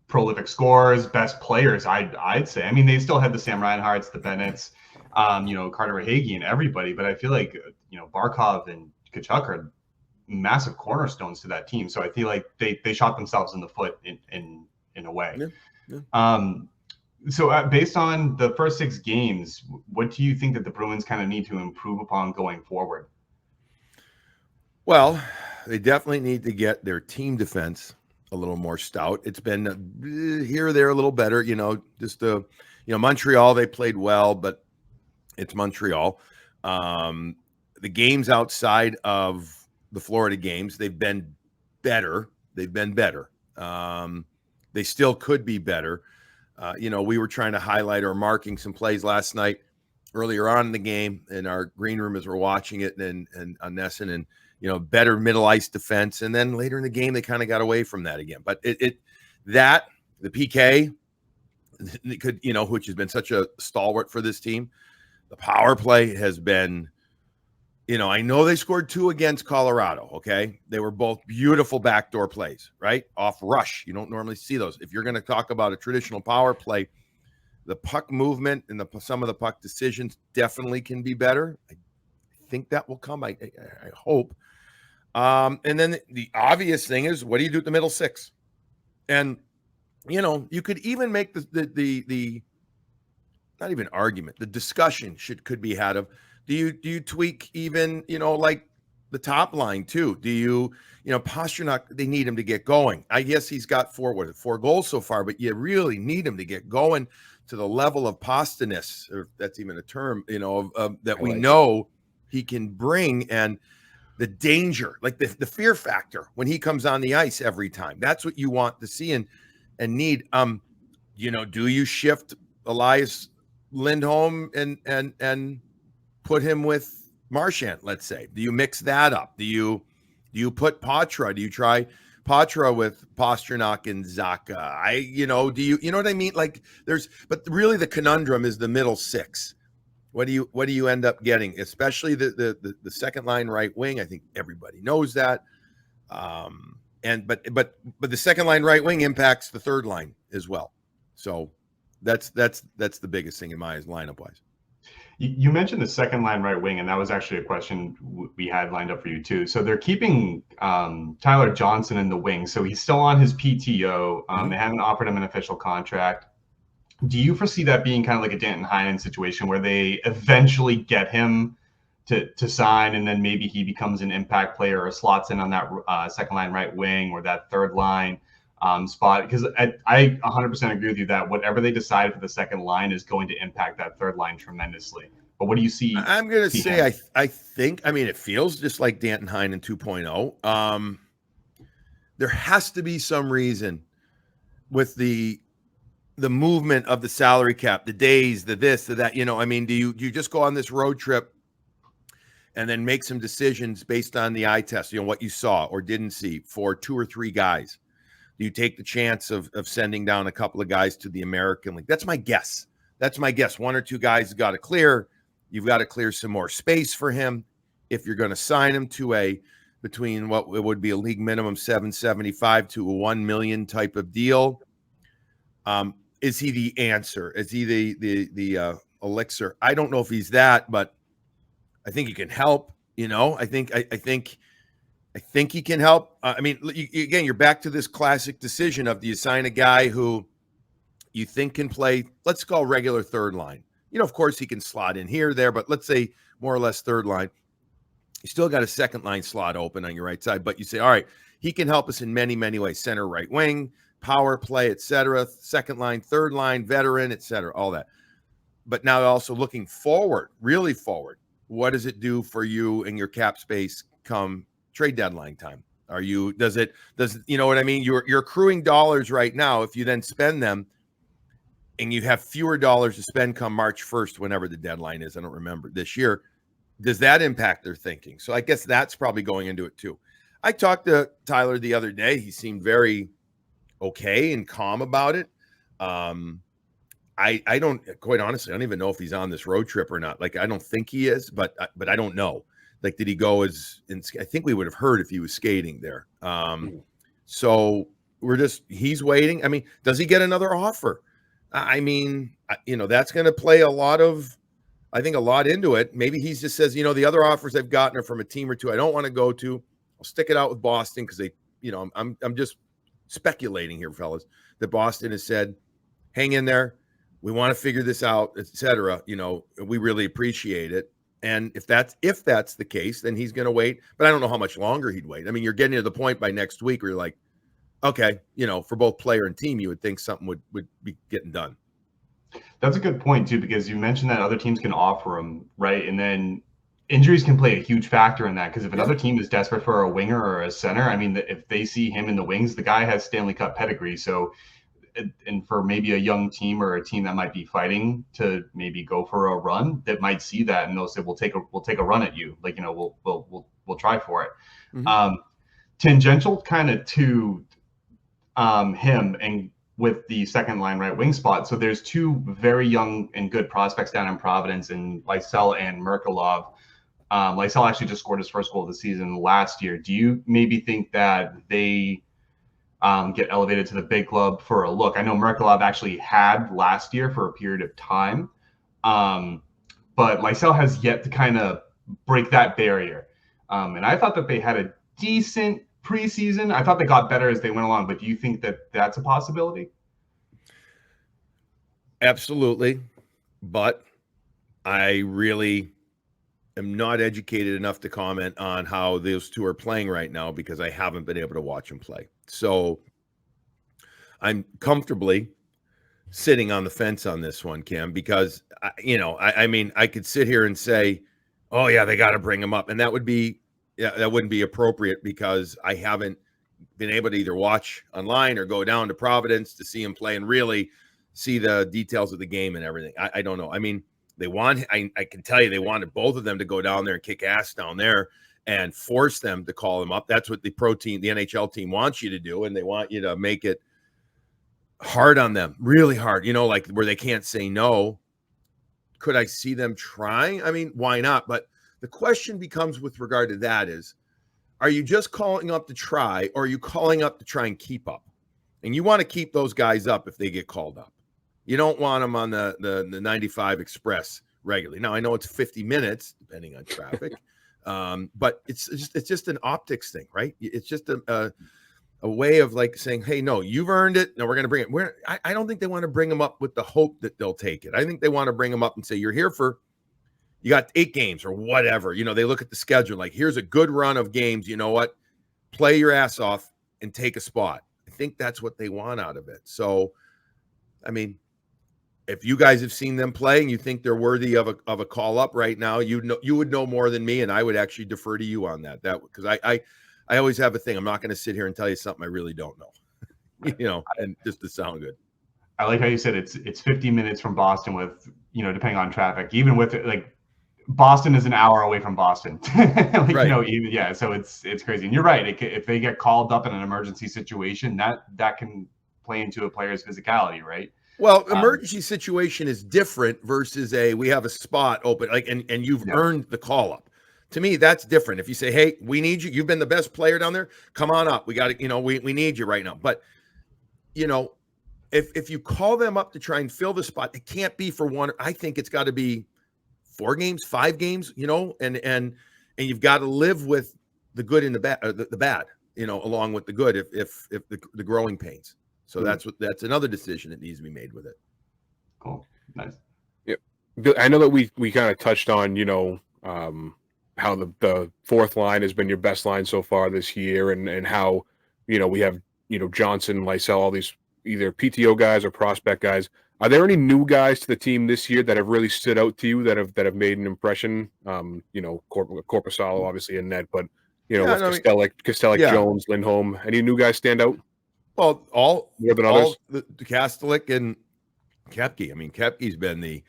prolific scorers, best players. I'd say. I mean, they still had the Sam Reinharts, the Bennetts, Carter Hagee, and everybody. But I feel like Barkov and Kachuk are massive cornerstones to that team. So I feel like they shot themselves in the foot in a way. Yeah. So based on the first 6 games, what do you think that the Bruins kind of need to improve upon going forward? Well, they definitely need to get their team defense a little more stout. It's been here or there a little better, Montreal, they played well, but it's Montreal. The games outside of the Florida games, they've been better. they still could be better. We were trying to highlight or marking some plays last night earlier on in the game in our green room as we're watching it and on NESN, and better middle ice defense. And then later in the game, they kind of got away from that again. But the PK, it could, which has been such a stalwart for this team. The power play has been, I know they scored 2 against Colorado. Okay. They were both beautiful backdoor plays, right? Off rush. You don't normally see those. If you're going to talk about a traditional power play, the puck movement and some of the puck decisions definitely can be better. I think that will come. I hope. And then the obvious thing is, what do you do at the middle six? And, you could even make the not even argument, the discussion could be had of, do you tweak even, like the top line too? Do you, Pastrnak, they need him to get going. I guess he's got 4 goals so far, but you really need him to get going to the level of Pastanis, or if that's even a term, that we know he can bring, and the danger, like the fear factor when he comes on the ice every time. That's what you want to see and need. Do you shift Elias Lindholm and put him with Marchand, let's say? Do you mix that up? Do you put Patra? Do you try Patra with Pastrnak and Zacha? Do you know what I mean? Like but really the conundrum is the middle six. What do you end up getting? Especially the second line right wing. I think everybody knows that. But the second line right wing impacts the third line as well. So that's the biggest thing in my eyes, lineup wise. You mentioned the second line right wing, and that was actually a question we had lined up for you too. So they're keeping Tyler Johnson in the wing, so he's still on his PTO. They haven't offered him an official contract. Do you foresee that being kind of like a Danton Heinen situation where they eventually get him to sign, and then maybe he becomes an impact player or slots in on that second line right wing or that third line spot? Because I 100% agree with you that whatever they decide for the second line is going to impact that third line tremendously. But what do you see? I'm going to say I think, it feels just like Danton Heinen 2.0. There has to be some reason with the movement of the salary cap, the days, the this, the that. Do you just go on this road trip and then make some decisions based on the eye test, what you saw or didn't see for 2 or 3 guys? Do you take the chance of sending down a couple of guys to the American League? That's my guess. 1 or 2 guys got to clear. You've got to clear some more space for him. If you're going to sign him to between what it would be a league minimum $775 to a $1 million type of deal, is he the answer? Is he the elixir? I don't know if he's that, but I think he can help. I think he can help. Again, you're back to this classic decision of, do you sign a guy who you think can play, let's call regular third line? Of course he can slot in here, there, but let's say more or less third line. You still got a second line slot open on your right side, but you say, all right, he can help us in many, many ways. Center, right wing, power play, etc. Second line, third line, veteran, etc. All that. But now also looking forward, really forward, what does it do for you and your cap space come trade deadline time? Does you know what I mean? You're accruing dollars right now. If you then spend them and you have fewer dollars to spend come March 1st, whenever the deadline is, I don't remember this year, does that impact their thinking? So I guess that's probably going into it too. I talked to Tyler the other day. He seemed very okay and calm about it. I don't, quite honestly, I don't even know if he's on this road trip or not. Like, I don't think he is, but I don't know. Like, did he go I think we would have heard if he was skating there. So he's waiting. Does he get another offer? That's going to play a lot into it. Maybe he just says, the other offers I've gotten are from a team or two I don't want to go to. I'll stick it out with Boston because they, I'm just speculating here, fellas, that Boston has said, hang in there. We want to figure this out, etc. We really appreciate it. And if that's the case, then he's going to wait. But I don't know how much longer he'd wait. You're getting to the point by next week where you're like, okay, for both player and team, you would think something would be getting done. That's a good point too, because you mentioned that other teams can offer him, right? And then injuries can play a huge factor in that, because if another team is desperate for a winger or a center, if they see him in the wings, the guy has Stanley Cup pedigree. So and for maybe a young team or a team that might be fighting to maybe go for a run, that might see that and they'll say, we'll take a run at you. Like, we'll try for it. Mhm. Tangential kind of to him and with the second line right wing spot. So there's two very young and good prospects down in Providence, in Lysell and Merkulov. Lysell actually just scored his first goal of the season last year. Do you maybe think that they get elevated to the big club for a look? I know Merkulov actually had last year for a period of time, but Lysell has yet to kind of break that barrier. And I thought that they had a decent preseason. I thought they got better as they went along, but do you think that that's a possibility? Absolutely. But I really am not educated enough to comment on how those two are playing right now because I haven't been able to watch them play. So I'm comfortably sitting on the fence on this one, Kim, because, I mean, I could sit here and say, oh, yeah, they got to bring them up. And that wouldn't be appropriate because I haven't been able to either watch online or go down to Providence to see him play and really see the details of the game and everything. I don't know. I mean, I can tell you they wanted both of them to go down there and kick ass down there and force them to call them up. That's what the NHL team wants you to do. And they want you to make it hard on them, really hard, like where they can't say no. Could I see them trying? I mean, why not? But the question becomes with regard to that is, are you just calling up to try, or are you calling up to try and keep up? And you want to keep those guys up if they get called up. You don't want them on the 95 Express regularly. Now, I know it's 50 minutes, depending on traffic, but it's just an optics thing, right? It's just a way of like saying, hey, no, you've earned it. No, we're going to bring it. I don't think they want to bring them up with the hope that they'll take it. I think they want to bring them up and say, you're here for, you got 8 games or whatever. They look at the schedule like, here's a good run of games. You know what? Play your ass off and take a spot. I think that's what they want out of it. So, I mean, if you guys have seen them play and you think they're worthy of a call up right now, you would know more than me, and I would actually defer to you on that. Because I always have a thing. I'm not going to sit here and tell you something I really don't know. And just to sound good. I like how you said it's 50 minutes from Boston with, depending on traffic, even with like Boston is an hour away from Boston. Right. So it's crazy. And you're right. If they get called up in an emergency situation, that can play into a player's physicality, right? Well, emergency situation is different versus we have a spot open, like, and you've earned the call up. To me, that's different. If you say, hey, we need you, you've been the best player down there, come on up. We got to, we need you right now. But, if you call them up to try and fill the spot, it can't be for one. I think it's got to be 4 games, 5 games, and you've got to live with the good and the bad, the bad, along with the good, if the growing pains. So that's another decision that needs to be made with it. Cool. Nice. Yeah. I know that we kind of touched on, how the fourth line has been your best line so far this year, and how, we have, Johnson, Lysell, all these either PTO guys or prospect guys. Are there any new guys to the team this year that have really stood out to you that have made an impression? Corpusalo, obviously, and Ned, but Kostelik, Jones, Lindholm. Any new guys stand out? Well, more than others. The Kastelik and Kepke. I mean, Kepke's been the,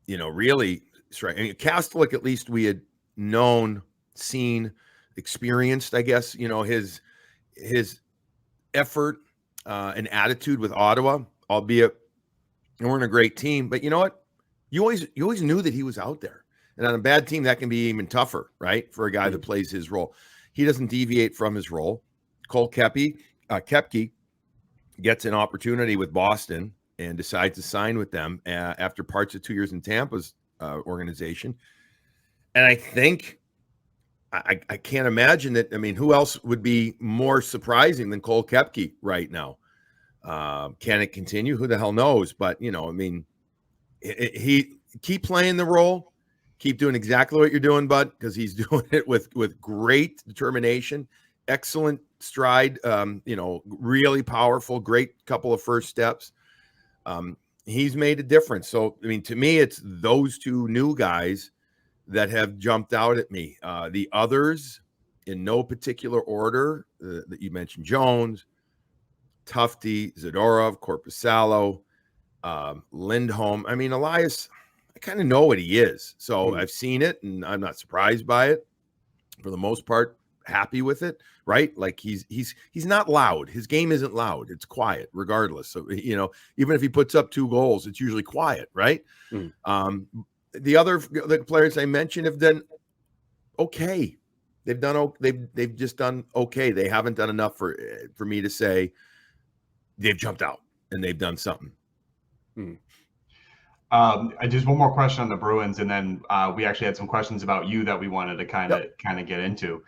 really strong. I mean, Kastelik, at least we had known, seen, experienced, I guess, his effort and attitude with Ottawa, albeit they weren't a great team. But you know what? You always knew that he was out there. And on a bad team, that can be even tougher, right? For a guy that plays his role. He doesn't deviate from his role. Cole Kepke gets an opportunity with Boston and decides to sign with them after parts of 2 years in Tampa's organization. And I think I can't imagine that. I mean, who else would be more surprising than Cole Kepke right now? Can it continue? Who the hell knows? But, I mean, he keep playing the role, keep doing exactly what you're doing, bud, because he's doing it with great determination, excellent stride, really powerful, great couple of first steps. He's made a difference. So, I mean, to me, it's those two new guys that have jumped out at me. The others, in no particular order, that you mentioned, Jones, Tufte, Zadorov, Korpisalo, Lindholm. I mean, Elias, I kind of know what he is. So I've seen it, and I'm not surprised by it. For the most part, happy with it, right? Like he's not loud. His game isn't loud. It's quiet, regardless. So, you know, even if he puts up 2 goals, it's usually quiet, right? The players I mentioned have done okay. They've just done okay. They haven't done enough for me to say they've jumped out and they've done something. Just one more question on the Bruins, and then we actually had some questions about you that we wanted to kind of get into.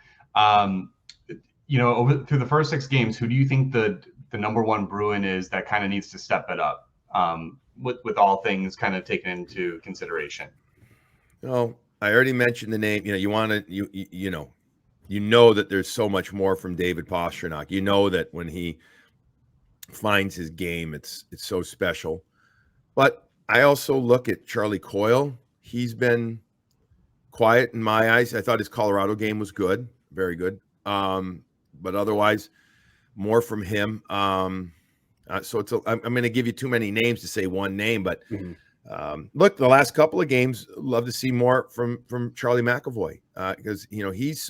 You know, through the first 6 games, who do you think the number 1 Bruin is that kind of needs to step it up, with all things kind of taken into consideration? Well, I already mentioned the name. You know, you want to you know that there's so much more from David Pastrnak. You know that when he finds his game, it's so special. But I also look at Charlie Coyle. He's been quiet in my eyes. I thought his Colorado game was good, very good. But otherwise, more from him. So I'm going to give you too many names to say one name. But look, the last couple of games, love to see more from Charlie McAvoy, because you know he's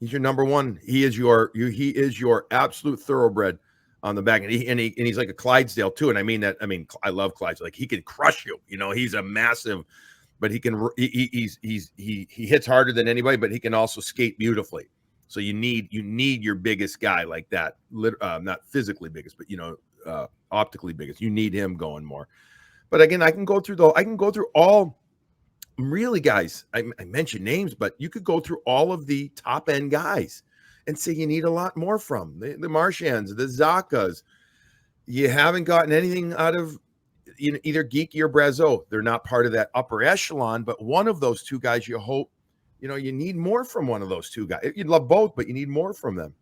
your number 1. He is your absolute thoroughbred on the back, and he's like a Clydesdale too. And I mean that. I mean, I love Clydesdale. Like he can crush you. You know, he's a massive, but he hits harder than anybody. But he can also skate beautifully. So you need your biggest guy like that. Not physically biggest, but you know, optically biggest. You need him going more. But again, I can go through all. Really, guys, I mentioned names, but you could go through all of the top end guys and say you need a lot more from the Marchands, the Zakas. You haven't gotten anything out of either Geeky or Brazeau. They're not part of that upper echelon, but one of those 2 guys, you hope, you know, you need more from one of those 2 guys. You'd love both, but you need more from them.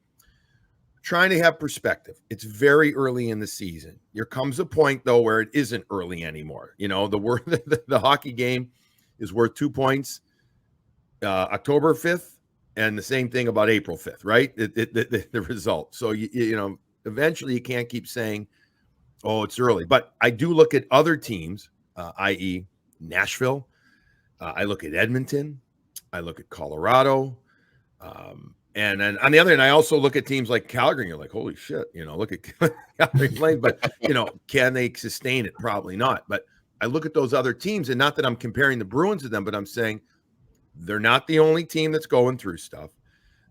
Trying to have perspective. It's very early in the season. There comes a point, though, where it isn't early anymore. You know, the hockey game is worth 2 points October 5th, and the same thing about April 5th, right? The result. So, you know, eventually you can't keep saying, oh, it's early. But I do look at other teams, i.e. Nashville. I look at Edmonton. I look at Colorado. And then on the other hand, I also look at teams like Calgary. And you're like, holy shit, you know, look at Calgary playing. But, you know, can they sustain it? Probably not. But I look at those other teams, and not that I'm comparing the Bruins to them, but I'm saying they're not the only team that's going through stuff.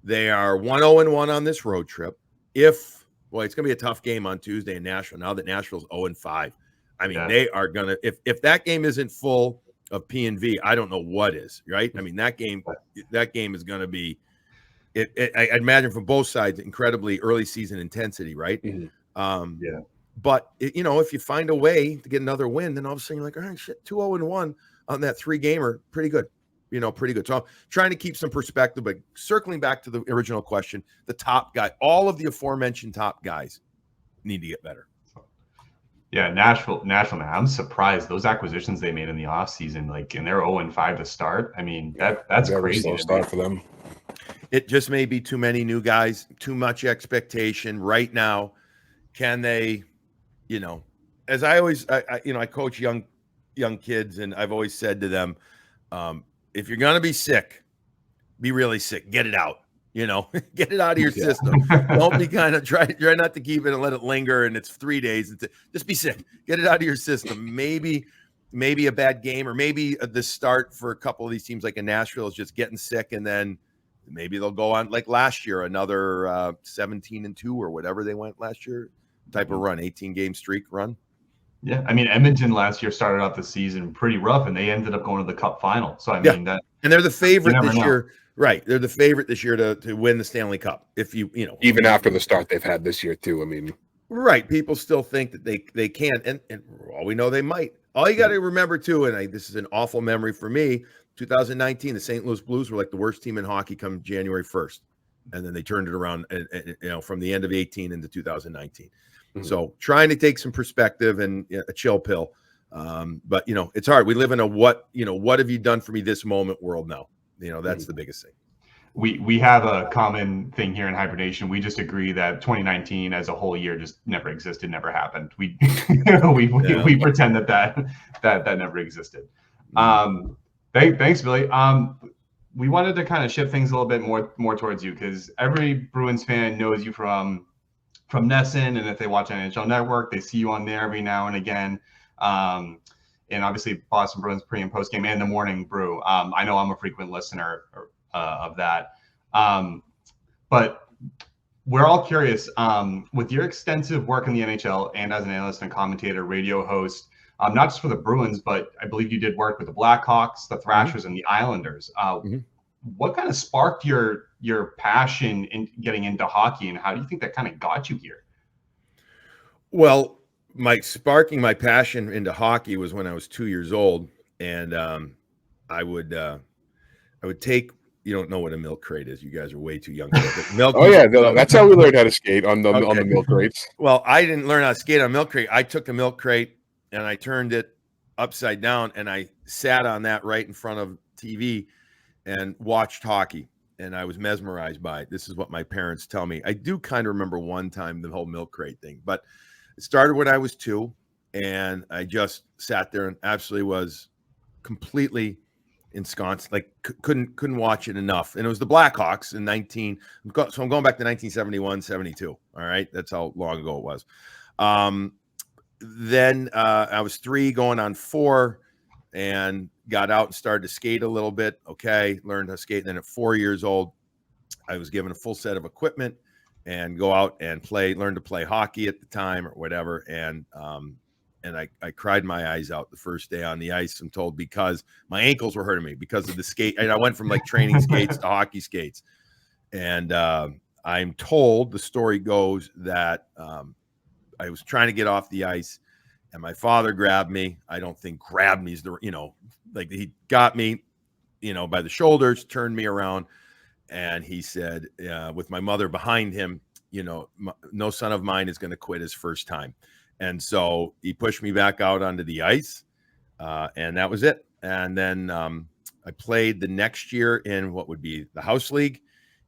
They are 1-0-1 on this road trip. It's going to be a tough game on Tuesday in Nashville. Now that Nashville's 0-5, I mean, They are going to, if that game isn't full of P&V, I don't know what is, right? I mean, that game is going to be, I imagine from both sides, incredibly early season intensity, right? But you know, if you find a way to get another win, then all of a sudden you're like, all right, shit, 2-0-1 on that 3-gamer, pretty good. You know, pretty good. So I'm trying to keep some perspective, but circling back to the original question, the top guy, all of the aforementioned top guys need to get better. Yeah, Nashville, man, I'm surprised those acquisitions they made in the offseason, like, and they're 0-5 to start. I mean, that's crazy. Slow start for them. It just may be too many new guys, too much expectation right now. Can they, you know, as I always, I coach young kids, and I've always said to them, if you're going to be sick, be really sick, get it out, you know, get it out of your system. Don't be kind of try not to keep it and let it linger. And it's 3 days. Just be sick, get it out of your system. Maybe a bad game, or maybe the start for a couple of these teams like in Nashville is just getting sick. And then maybe they'll go on like last year, another 17-2 or whatever they went last year type of run, 18-game streak run. Yeah, I mean, Edmonton last year started out the season pretty rough, and they ended up going to the Cup final. So I mean that, and they're the favorite this year, right? They're the favorite this year to win the Stanley Cup. If you know, even after the start they've had this year too. I mean, right? People still think that they can, and all we know they might. All you got to remember too, and this is an awful memory for me. 2019, the St. Louis Blues were like the worst team in hockey come January 1st, and then they turned it around, and you know, from the end of 18 into 2019. So trying to take some perspective and a chill pill. But, you know, it's hard. We live in a what have you done for me this moment world now? You know, that's the biggest thing. we have a common thing here in HiBruiNation. We just agree that 2019 as a whole year just never existed, never happened. We we pretend that never existed. Thanks, Billy. We wanted to kind of shift things a little bit more towards you, because every Bruins fan knows you from NESN, and if they watch NHL Network, they see you on there every now and again. And obviously Boston Bruins pre and post game and the Morning Brew. I know I'm a frequent listener of that. But we're all curious, with your extensive work in the NHL and as an analyst and commentator, radio host, not just for the Bruins, but I believe you did work with the Blackhawks, the Thrashers, and the Islanders. What kind of sparked your passion in getting into hockey, and how do you think that kind of got you here? Well, sparking my passion into hockey was when I was 2 years old, and I would take. You don't know what a milk crate is. You guys are way too young. Milk. Oh yeah, that's how we learned how to skate on the milk crates. Well, I didn't learn how to skate on milk crate. I took a milk crate and I turned it upside down, and I sat on that right in front of TV and watched hockey, and I was mesmerized by it. This is what my parents tell me. I do kind of remember one time the whole milk crate thing, but it started when I was 2, and I just sat there and absolutely was completely ensconced, like couldn't watch it enough. And it was the Blackhawks in 19. So I'm going back to 1971, 72. All right, that's how long ago it was. Then I was 3 going on 4, and got out and started to skate a little bit. Okay, learned how to skate. Then at 4 years old, I was given a full set of equipment and go out and learn to play hockey at the time or whatever. And I cried my eyes out the first day on the ice, I'm told, because my ankles were hurting me because of the skate. And I went from like training skates to hockey skates. And I'm told, the story goes, that I was trying to get off the ice, and my father grabbed me. I don't think grabbed me is the, like he got me, by the shoulders, turned me around, and he said, with my mother behind him, no son of mine is going to quit his first time. And so he pushed me back out onto the ice, and that was it. And then I played the next year in what would be the house league.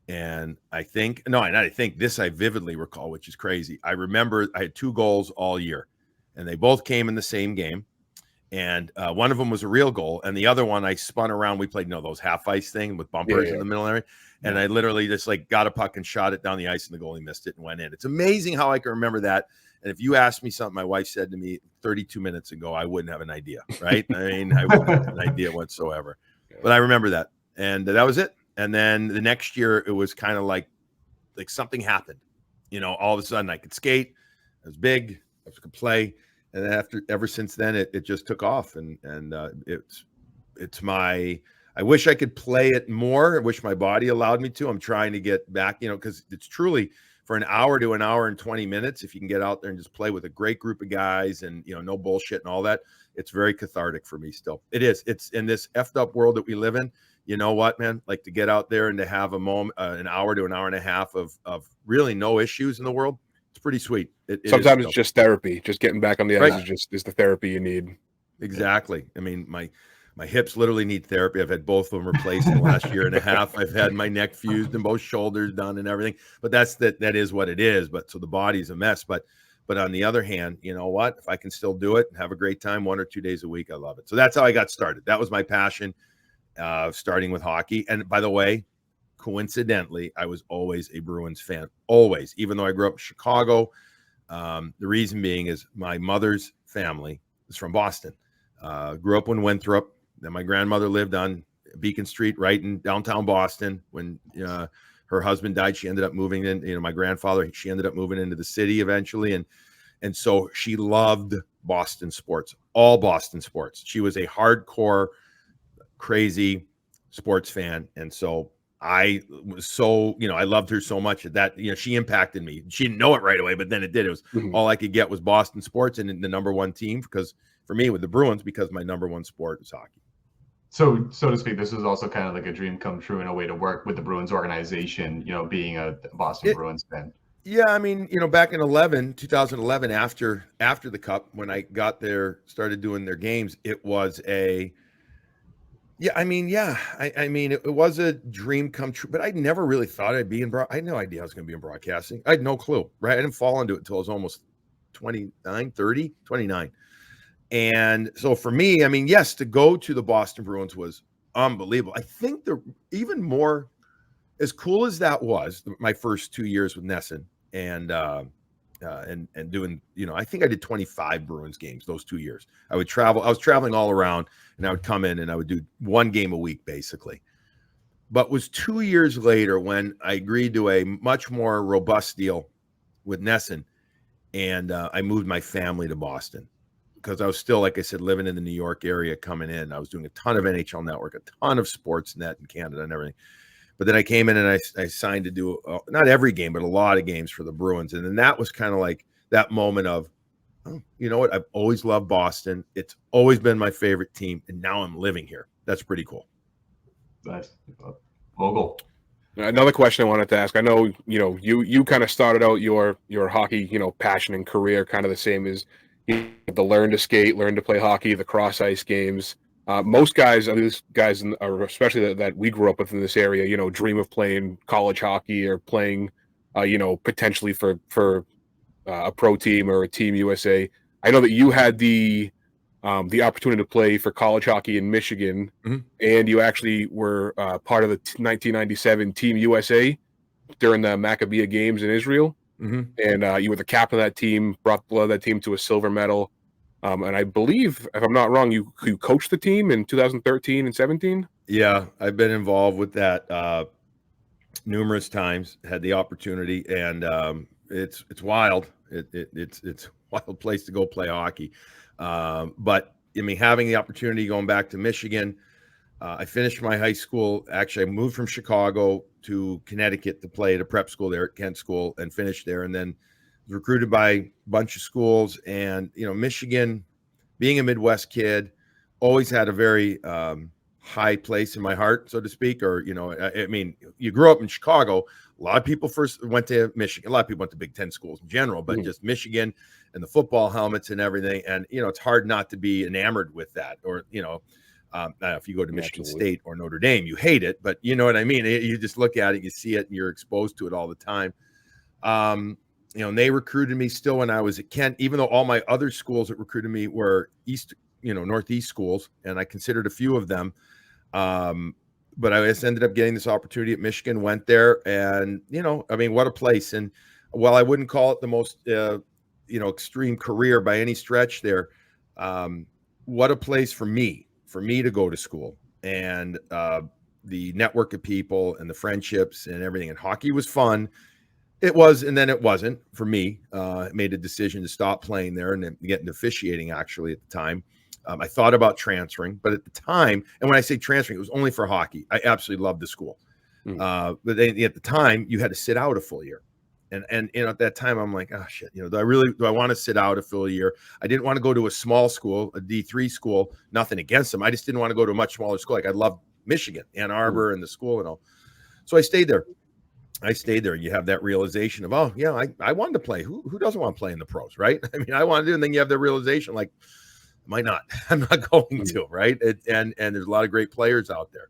And I vividly recall, which is crazy. I remember I had 2 goals all year, and they both came in the same game. And one of them was a real goal, and the other one I spun around. We played, those half ice thing with bumpers in the middle area. And I literally just got a puck and shot it down the ice, and the goalie missed it and went in. It's amazing how I can remember that. And if you asked me something my wife said to me 32 minutes ago, I wouldn't have an idea, right? I mean, I wouldn't have an idea whatsoever. But I remember that. And that was it. And then the next year, it was kind of like something happened. All of a sudden I could skate. I was big. I could play. And ever since then, it just took off. And I wish I could play it more. I wish my body allowed me to. I'm trying to get back, because it's truly, for an hour to an hour and 20 minutes, if you can get out there and just play with a great group of guys and, no bullshit and all that, it's very cathartic for me still. It is. It's in this effed up world that we live in. You know what, man? Like, to get out there and to have a moment, an hour to an hour and a half of really no issues in the world, it's pretty sweet. Sometimes it's just therapy. Just getting back on the ice is the therapy you need. Exactly. I mean, my hips literally need therapy. I've had both of them replaced in the last year and a half. I've had my neck fused and both shoulders done and everything. But that is what it is. But so the body's a mess. But on the other hand, you know what? If I can still do it and have a great time 1 or 2 days a week, I love it. So that's how I got started. That was my passion, starting with hockey. And by the way, coincidentally, I was always a Bruins fan. Always. Even though I grew up in Chicago. The reason being is my mother's family is from Boston. Grew up in Winthrop. Then my grandmother lived on Beacon Street, right in downtown Boston. When her husband died, she ended up moving in. My grandfather, she ended up moving into the city eventually, and so she loved Boston sports, all Boston sports. She was a hardcore, crazy sports fan, and so I was so I loved her so much that she impacted me. She didn't know it right away, but then it did. It was all I could get was Boston sports and the number one team, because for me with the Bruins, because my number one sport is hockey. So to speak, this was also kind of like a dream come true in a way to work with the Bruins organization, being a Boston Bruins fan. Yeah, I mean, back in 2011, after the Cup, when I got there, started doing their games, it was Yeah, I mean, it was a dream come true, but I never really thought I'd be in I had no idea I was going to be in broadcasting. I had no clue, right? I didn't fall into it until I was almost 29, 30, 29. And so for me, I mean, yes, to go to the Boston Bruins was unbelievable. I think the even more as cool as that was, my first 2 years with NESN and doing, I think I did 25 Bruins games those 2 years. I was traveling all around, and I would come in and I would do one game a week basically. But it was 2 years later when I agreed to a much more robust deal with NESN, and I moved my family to Boston because I was still, like I said, living in the New York area coming in. I was doing a ton of NHL Network, a ton of Sportsnet in Canada and everything. But then I came in and I signed to do not every game, but a lot of games for the Bruins. And then that was kind of like that moment of, oh, you know what? I've always loved Boston. It's always been my favorite team. And now I'm living here. That's pretty cool. Nice. Vogel. Another question I wanted to ask. I know, you kind of started out your hockey, passion and career kind of the same as the learn to skate, learn to play hockey, the cross ice games. Most guys, at least guys, especially that we grew up with in this area, dream of playing college hockey or playing, potentially for a pro team or a Team USA. I know that you had the opportunity to play for college hockey in Michigan, and you actually were part of the 1997 Team USA during the Maccabiah Games in Israel. And you were the captain of that team, led that team to a silver medal. And I believe, if I'm not wrong, you coached the team in 2013 and 17. Yeah, I've been involved with that numerous times. Had the opportunity, and it's wild. It's a wild place to go play hockey. But I mean, having the opportunity going back to Michigan, I finished my high school. Actually, I moved from Chicago to Connecticut to play at a prep school there at Kent School and finished there, and then recruited by a bunch of schools. And Michigan, being a Midwest kid, always had a very high place in my heart, so to speak. Or I mean, you grew up in Chicago, a lot of people first went to Michigan, a lot of people went to Big Ten schools in general, but just Michigan and the football helmets and everything. And it's hard not to be enamored with that. Or if you go to Michigan State or Notre Dame, you hate it, but you know what I mean. You just look at it, you see it, and you're exposed to it all the time. And they recruited me still when I was at Kent, even though all my other schools that recruited me were Northeast schools, and I considered a few of them. But I just ended up getting this opportunity at Michigan, went there, and, I mean, what a place. And while I wouldn't call it the most, extreme career by any stretch there, what a place for me to go to school. And the network of people and the friendships and everything. And hockey was fun. It was, and then it wasn't for me. I made a decision to stop playing there and then get into officiating actually at the time. I thought about transferring, but at the time, and when I say transferring, it was only for hockey. I absolutely loved the school. But then at the time, you had to sit out a full year. And at that time, I'm like, oh, shit, do I want to sit out a full year? I didn't want to go to a small school, a D3 school, nothing against them. I just didn't want to go to a much smaller school. Like I loved Michigan, Ann Arbor and the school and all. So I stayed there. And you have that realization of, oh, yeah, I wanted to play. Who doesn't want to play in the pros, right? I mean, I want to do, and then you have the realization, like, might not. I'm not going to, right? And there's a lot of great players out there.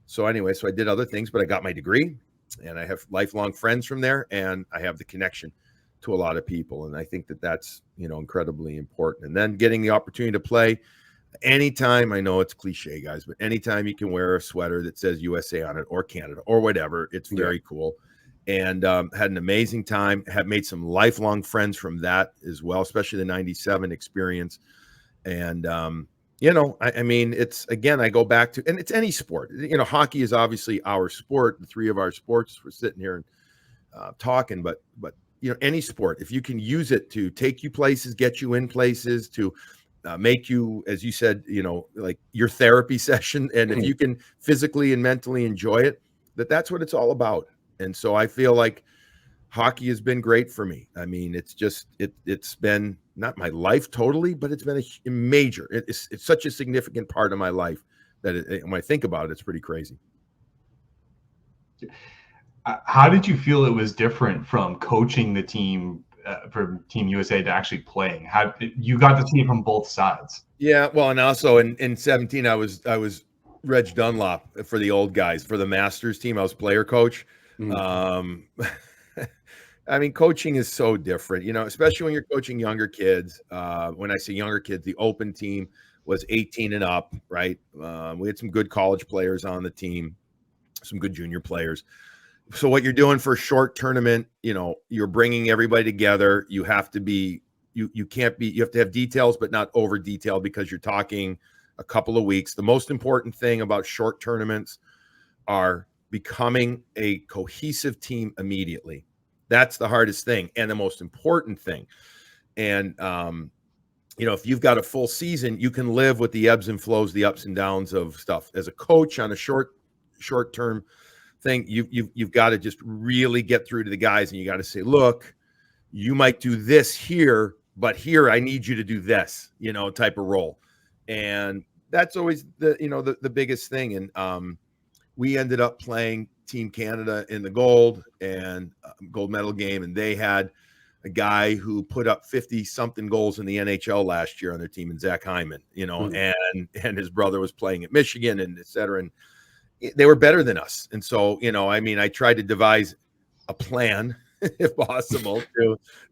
So anyway, so I did other things, but I got my degree, and I have lifelong friends from there, and I have the connection to a lot of people, and I think that's incredibly important. And then getting the opportunity to play anytime, I know it's cliche, guys, but anytime you can wear a sweater that says USA on it or Canada or whatever, it's very cool. And had an amazing time. Have made some lifelong friends from that as well, especially the 97 experience. And I mean, it's, again, I go back to, and it's any sport. Hockey is obviously our sport, the three of our sports. We're sitting here and talking, but any sport, if you can use it to take you places, get you in places, to make you, as you said, like your therapy session, and if you can physically and mentally enjoy it, that's what it's all about. And so I feel like hockey has been great for me. I mean, it's just it's been not my life totally, but it's been a major. It's such a significant part of my life that when I think about it, it's pretty crazy. How did you feel it was different from coaching the team from Team USA to actually playing? How you got to see it from both sides? Yeah, well, and also in 17, I was Reg Dunlop for the old guys, for the Masters team. I was player coach. Mhm. I mean, coaching is so different, especially when you're coaching younger kids. When I say younger kids, the open team was 18 and up, right? We had some good college players on the team, some good junior players. So what you're doing for a short tournament, you're bringing everybody together. You have to be, you can't be, you have to have details, but not over detailed, because you're talking a couple of weeks. The most important thing about short tournaments are becoming a cohesive team immediately. That's the hardest thing and the most important thing. And, if you've got a full season, you can live with the ebbs and flows, the ups and downs of stuff. As a coach on a short-term thing, you've got to just really get through to the guys, and you got to say, look, you might do this here, but here I need you to do this, type of role. And that's always the biggest thing. And we ended up playing Team Canada in the gold medal game, and they had a guy who put up 50-something goals in the NHL last year on their team, and Zach Hyman, and his brother was playing at Michigan, and et cetera. And they were better than us. And so, I tried to devise a plan, if possible,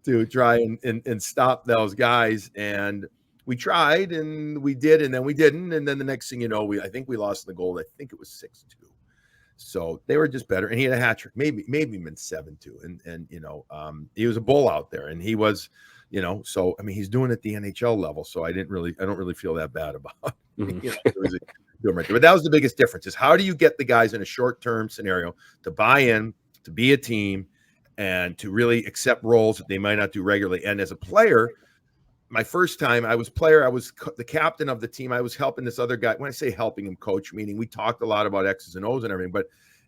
to try and stop those guys. And we tried, and we did, and then we didn't. And then the next thing you know, I think we lost the goal. I think it was 6-2. So they were just better. And he had a hat trick, maybe even 7-2. And he was a bull out there, and he was, so, I mean, he's doing it at the NHL level. So I don't really feel that bad about it. But that was the biggest difference, is how do you get the guys in a short-term scenario to buy in, to be a team, and to really accept roles that they might not do regularly. And as a player, my first time I was the captain of the team. I was helping this other guy. When I say helping him coach, meaning we talked a lot about X's and O's and everything. But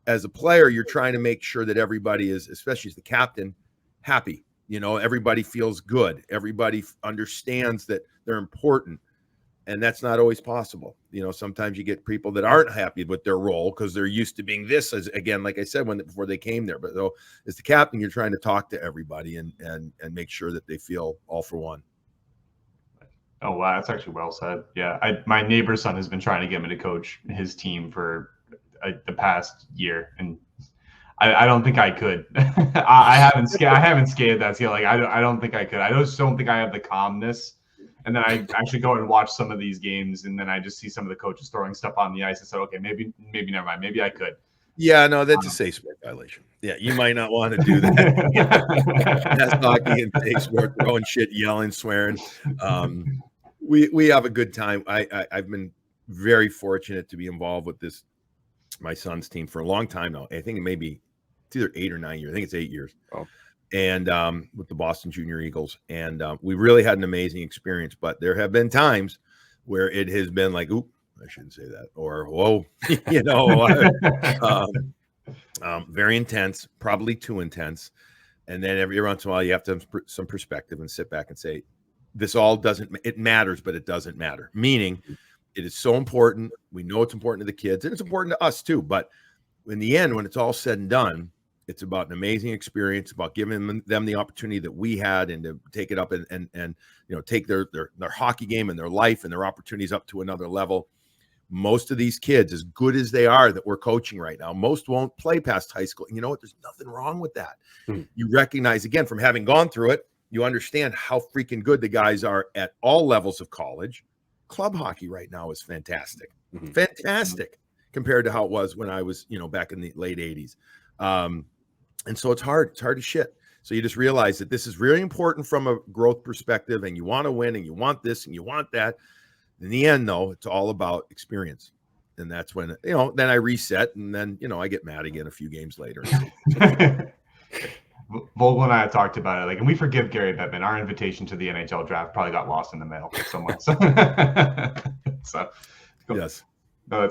as a player, you're trying to make sure that everybody is, especially as the captain, happy. Everybody feels good. Everybody understands that they're important. And that's not always possible. Sometimes you get people that aren't happy with their role because they're used to being this, as again, like I said, before they came there. But though, as the captain, you're trying to talk to everybody and make sure that they feel all for one. Oh, wow. That's actually well said. Yeah. My neighbor's son has been trying to get me to coach his team for the past year. And I don't think I could. I haven't skated that skill. Like, I don't think I could. I just don't think I have the calmness. And then I actually go and watch some of these games, and then I just see some of the coaches throwing stuff on the ice. And said, okay, maybe never mind. Maybe I could. Yeah, no, that's a safe sport violation. Yeah, you might not want to do that. That's hockey and safe sport, throwing shit, yelling, swearing. We have a good time. I've been very fortunate to be involved with my son's team for a long time now. I think it's either 8 or 9 years. I think it's 8 years. Oh. And with the Boston Junior Eagles. And we really had an amazing experience. But there have been times where it has been like, oop, I shouldn't say that. Or, whoa, very intense, probably too intense. And then every once in a while, you have to have some perspective and sit back and say, it matters, but it doesn't matter. Meaning, it is so important. We know it's important to the kids, and it's important to us too. But in the end, when it's all said and done, it's about an amazing experience, about giving them the opportunity that we had, and to take it up and take their hockey game and their life and their opportunities up to another level. Most of these kids, as good as they are that we're coaching right now, most won't play past high school. And you know what? There's nothing wrong with that. You recognize, again, from having gone through it, you understand how freaking good the guys are at all levels of college. Club hockey right now is fantastic. Fantastic compared to how it was when I was, back in the late 80s. And so it's hard as shit. So you just realize that this is really important from a growth perspective, and you want to win, and you want this, and you want that. In the end, though, it's all about experience. And that's when, then I reset, and then, I get mad again a few games later. Vogel and I have talked about it, and we forgive Gary Bettman. Our invitation to the NHL draft probably got lost in the mail somewhere. So yes. No,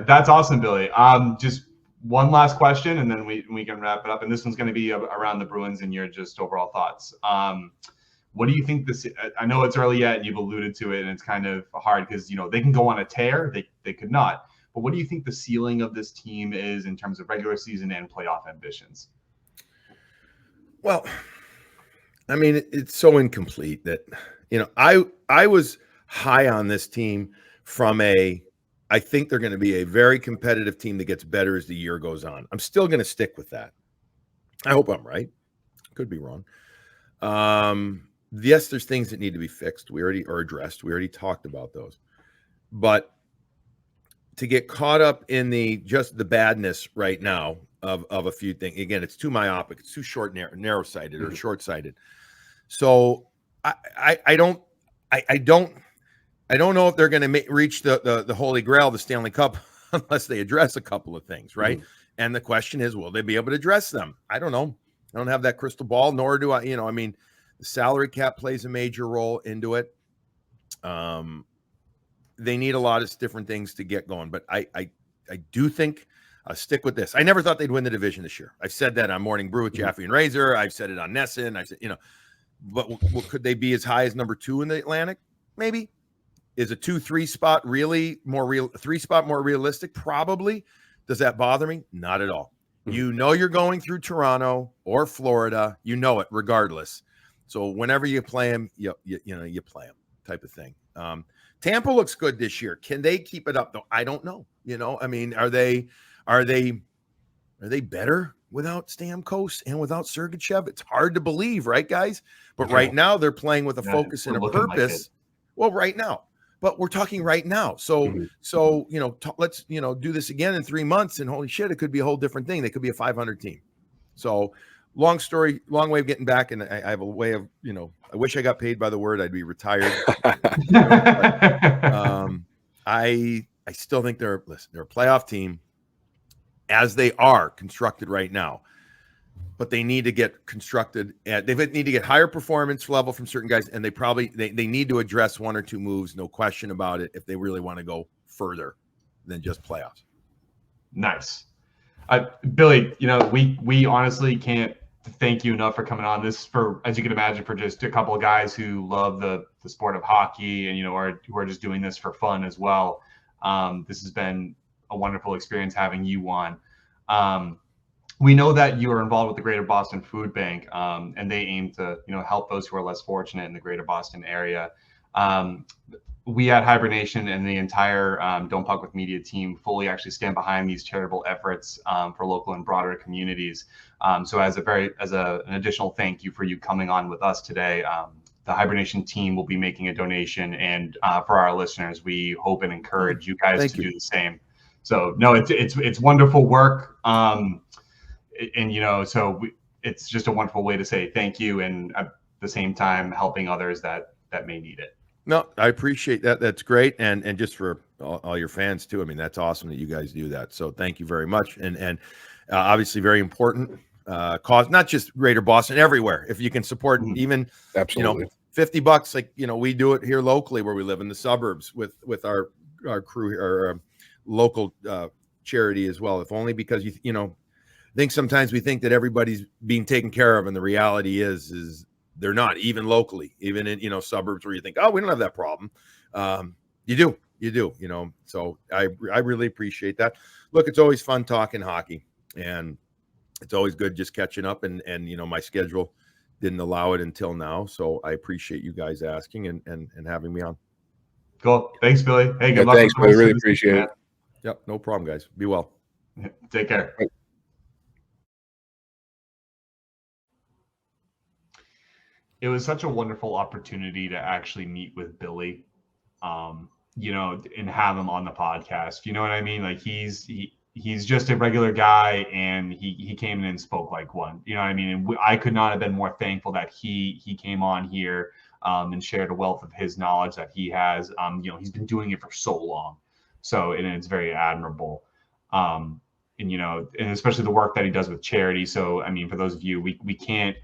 that's awesome, Billy. Just one last question, and then we can wrap it up. And this one's going to be around the Bruins and your just overall thoughts. What do you think I know it's early yet, and you've alluded to it, and it's kind of hard because, they can go on a tear. They could not. But what do you think the ceiling of this team is in terms of regular season and playoff ambitions? Well, I mean, it's so incomplete that, I was high on this team from I I think they're going to be a very competitive team that gets better as the year goes on. I'm still going to stick with that. I hope I'm right. Could be wrong. Yes, there's things that need to be fixed. We already are addressed. We already talked about those. But to get caught up in just the badness right now of a few things, again, it's too myopic. It's too narrow-sighted or short-sighted. So I don't know if they're going to reach the Holy Grail, the Stanley Cup, unless they address a couple of things, right? Mm-hmm. And the question is, will they be able to address them? I don't know. I don't have that crystal ball, nor do I. I mean, the salary cap plays a major role into it. They need a lot of different things to get going, but I do think stick with this. I never thought they'd win the division this year. I've said that on Morning Brew with Jaffe and Razor. I've said it on NESN. I said, but could they be as high as number 2 in the Atlantic? Maybe. Is a 2-3 spot really more real? 3 spot more realistic? Probably. Does that bother me? Not at all. Mm-hmm. You're going through Toronto or Florida. You know it regardless. So whenever you play them, you play them type of thing. Tampa looks good this year. Can they keep it up though? I don't know. I mean, are they better without Stamkos and without Sergachev? It's hard to believe, right, guys? But right now they're playing with a focus and a purpose. Well, right now, but we're talking right now. So, let's, do this again in 3 months and holy shit, it could be a whole different thing. They could be a 500 team. So long way of getting back. And I have a way of, I wish I got paid by the word. I'd be retired. I still think they're a playoff team as they are constructed right now, but they need to get constructed at, they need to get higher performance level from certain guys. And they need to address 1 or 2 moves. No question about it. If they really want to go further than just playoffs. Nice. Billy, we honestly can't thank you enough for coming on. This for, as you can imagine, for just a couple of guys who love the sport of hockey and, who are just doing this for fun as well. This has been a wonderful experience having you on. We know that you are involved with the Greater Boston Food Bank, and they aim to, help those who are less fortunate in the Greater Boston area. We at HiBruiNation and the entire Don't Puck with Media team fully actually stand behind these charitable efforts for local and broader communities. So as an additional thank you for you coming on with us today, the HiBruiNation team will be making a donation, and for our listeners, we hope and encourage you guys to do the same. So no, it's wonderful work, and it's just a wonderful way to say thank you, and at the same time helping others that may need it. No, I appreciate that. That's great, and just for all your fans too. I mean, that's awesome that you guys do that. So thank you very much, and obviously very important cause, not just Greater Boston, everywhere. If you can support even absolutely $50, like we do it here locally where we live in the suburbs with our crew here, our local charity as well. If only because I think sometimes we think that everybody's being taken care of, and the reality is they're not, even locally, even in suburbs where you think, oh, we don't have that problem. You do. So I really appreciate that. Look, it's always fun talking hockey, and it's always good just catching up, and my schedule didn't allow it until now. So I appreciate you guys asking and having me on. Cool. Thanks, Billy. Hey, good luck. Thanks, Billy. Really appreciate it. Yep. No problem, guys. Be well. Take care. Bye. It was such a wonderful opportunity to actually meet with Billy, and have him on the podcast. You know what I mean? Like he's just a regular guy, and he came in and spoke like one. You know what I mean? And I could not have been more thankful that he came on here and shared a wealth of his knowledge that he has. He's been doing it for so long, and it's very admirable. And especially the work that he does with charity. So I mean, for those of you, we can't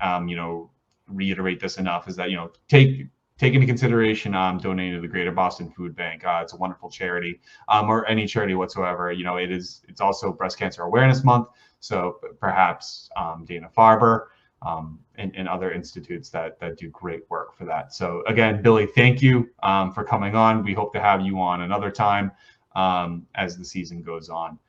reiterate this enough, is that take into consideration donating to the Greater Boston Food Bank. It's a wonderful charity, or any charity whatsoever. It's also Breast Cancer Awareness Month, so perhaps Dana-Farber and other institutes that do great work for that. So again, Billy, thank you for coming on. We hope to have you on another time as the season goes on.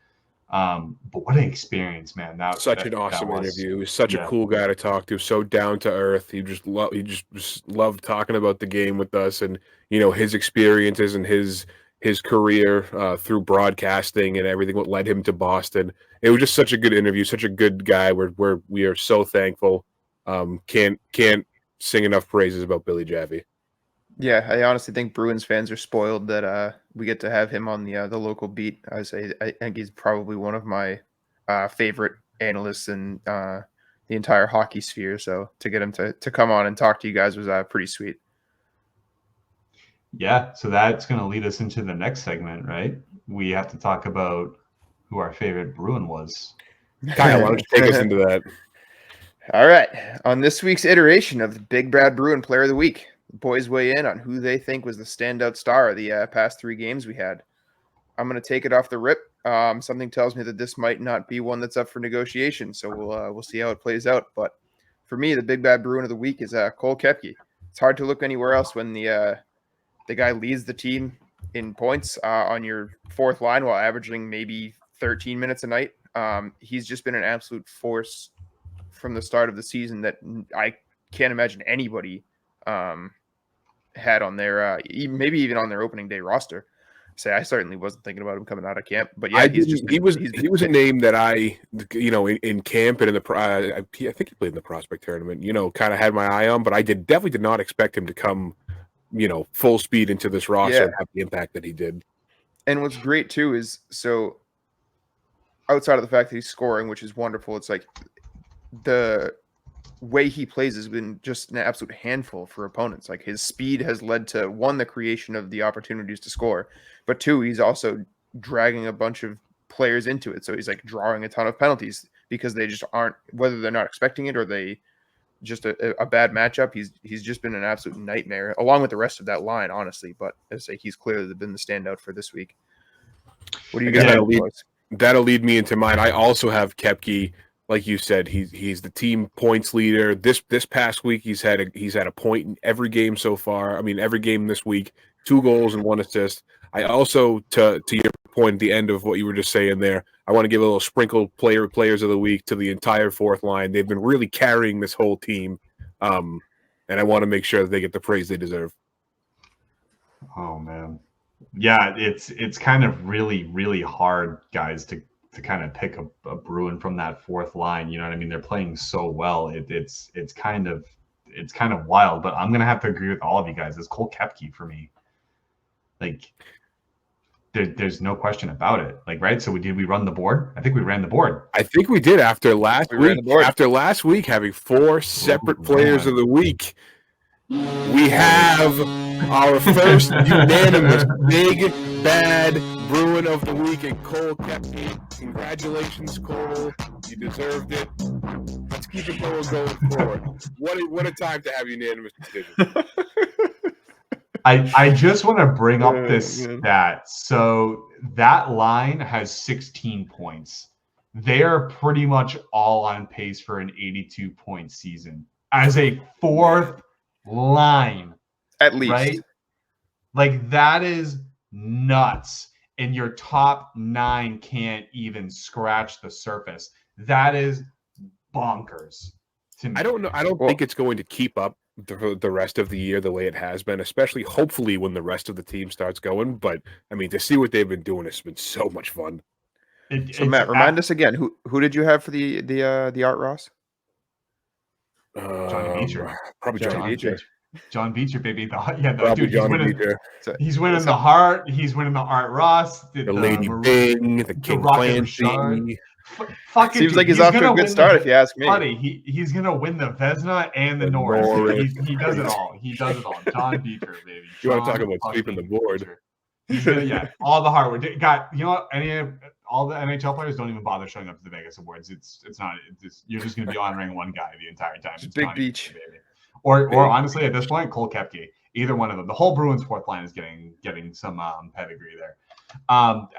But what an experience, man! Such an awesome interview. He was such a cool guy to talk to. So down to earth. He just loved talking about the game with us, and his experiences and his his career through broadcasting and everything, what led him to Boston. It was just such a good interview, such a good guy. Where we are so thankful. Can't sing enough praises about Billy Jaffe. Yeah, I honestly think Bruins fans are spoiled that we get to have him on the local beat. I think he's probably one of my favorite analysts in the entire hockey sphere. So to get him to come on and talk to you guys was pretty sweet. Yeah, so that's going to lead us into the next segment, right? We have to talk about who our favorite Bruin was. Kyle, why don't you take us into that? All right. On this week's iteration of the Big Bad Bruin Player of the Week, the boys weigh in on who they think was the standout star of the past 3 games we had. I'm going to take it off the rip. Something tells me that this might not be one that's up for negotiation, so we'll see how it plays out. But for me, the Big Bad Bruin of the Week is Cole Koepke. It's hard to look anywhere else when the guy leads the team in points on your fourth line while averaging maybe 13 minutes a night. He's just been an absolute force from the start of the season that I can't imagine anybody had on their maybe even on their opening day roster. Say I certainly wasn't thinking about him coming out of camp, but yeah, he was a name that I, in camp and in the I think he played in the prospect tournament, kind of had my eye on, but I definitely did not expect him to come, full speed into this roster and have the impact that he did. And what's great too is, so outside of the fact that he's scoring, which is wonderful, it's like the way he plays has been just an absolute handful for opponents. Like his speed has led to, 1, the creation of the opportunities to score, but 2, he's also dragging a bunch of players into it. So he's like drawing a ton of penalties because they just aren't, whether they're not expecting it or they just a bad matchup. He's just been an absolute nightmare along with the rest of that line, honestly. But as I say, he's clearly been the standout for this week. What do you got? That'll lead me into mine. I also have Koepke. Like you said, he's the team points leader. This past week, he's had a point in every game so far. I mean, every game this week, 2 goals and 1 assist. I also, to your point at the end of what you were just saying there, I want to give a little sprinkle players of the week to the entire fourth line. They've been really carrying this whole team, and I want to make sure that they get the praise they deserve. Oh man, yeah, it's kind of really, really hard, guys, to kind of pick a Bruin from that fourth line. You know what I mean? They're playing so well. It's kind of wild, but I'm gonna have to agree with all of you guys. It's Cole Koepke for me. Like there's no question about it. Like, right? So we run the board? I think we ran the board. I think we did after last week. After last week having 4 separate players of the week, we have our first unanimous Big Bad Bruin of the week in Cole Koepke. Congratulations, Cole. You deserved it. Let's keep it going forward. What a time to have unanimous decision. I just want to bring up this stat. So that line has 16 points. They are pretty much all on pace for an 82-point season as a fourth line, at least, right? Like that is nuts. And your top 9 can't even scratch the surface. That is bonkers to me. I don't know. I don't think it's going to keep up the rest of the year the way it has been, especially hopefully when the rest of the team starts going. But I mean, to see what they've been doing has been so much fun. So Matt, remind us again, who did you have for the Art Ross? Johnny Beecher. Probably Johnny Beecher. John Beecher, baby. Dude, he's winning the Hart. He's winning the Art Ross. The Lady Bing, the King Clancy. Seems like he's off to a good start, if you ask me. Buddy, he's gonna win the Vesna and the Norris. He does it all. He does it all. John Beecher, baby. You want to talk about sweeping the board? He's gonna, all the hard work. You know what? All the NHL players don't even bother showing up to the Vegas Awards. You're just gonna be honoring one guy the entire time. It's Big Beach, baby. Or honestly, at this point, Cole Koepke. Either one of them. The whole Bruins fourth line is getting some pedigree there.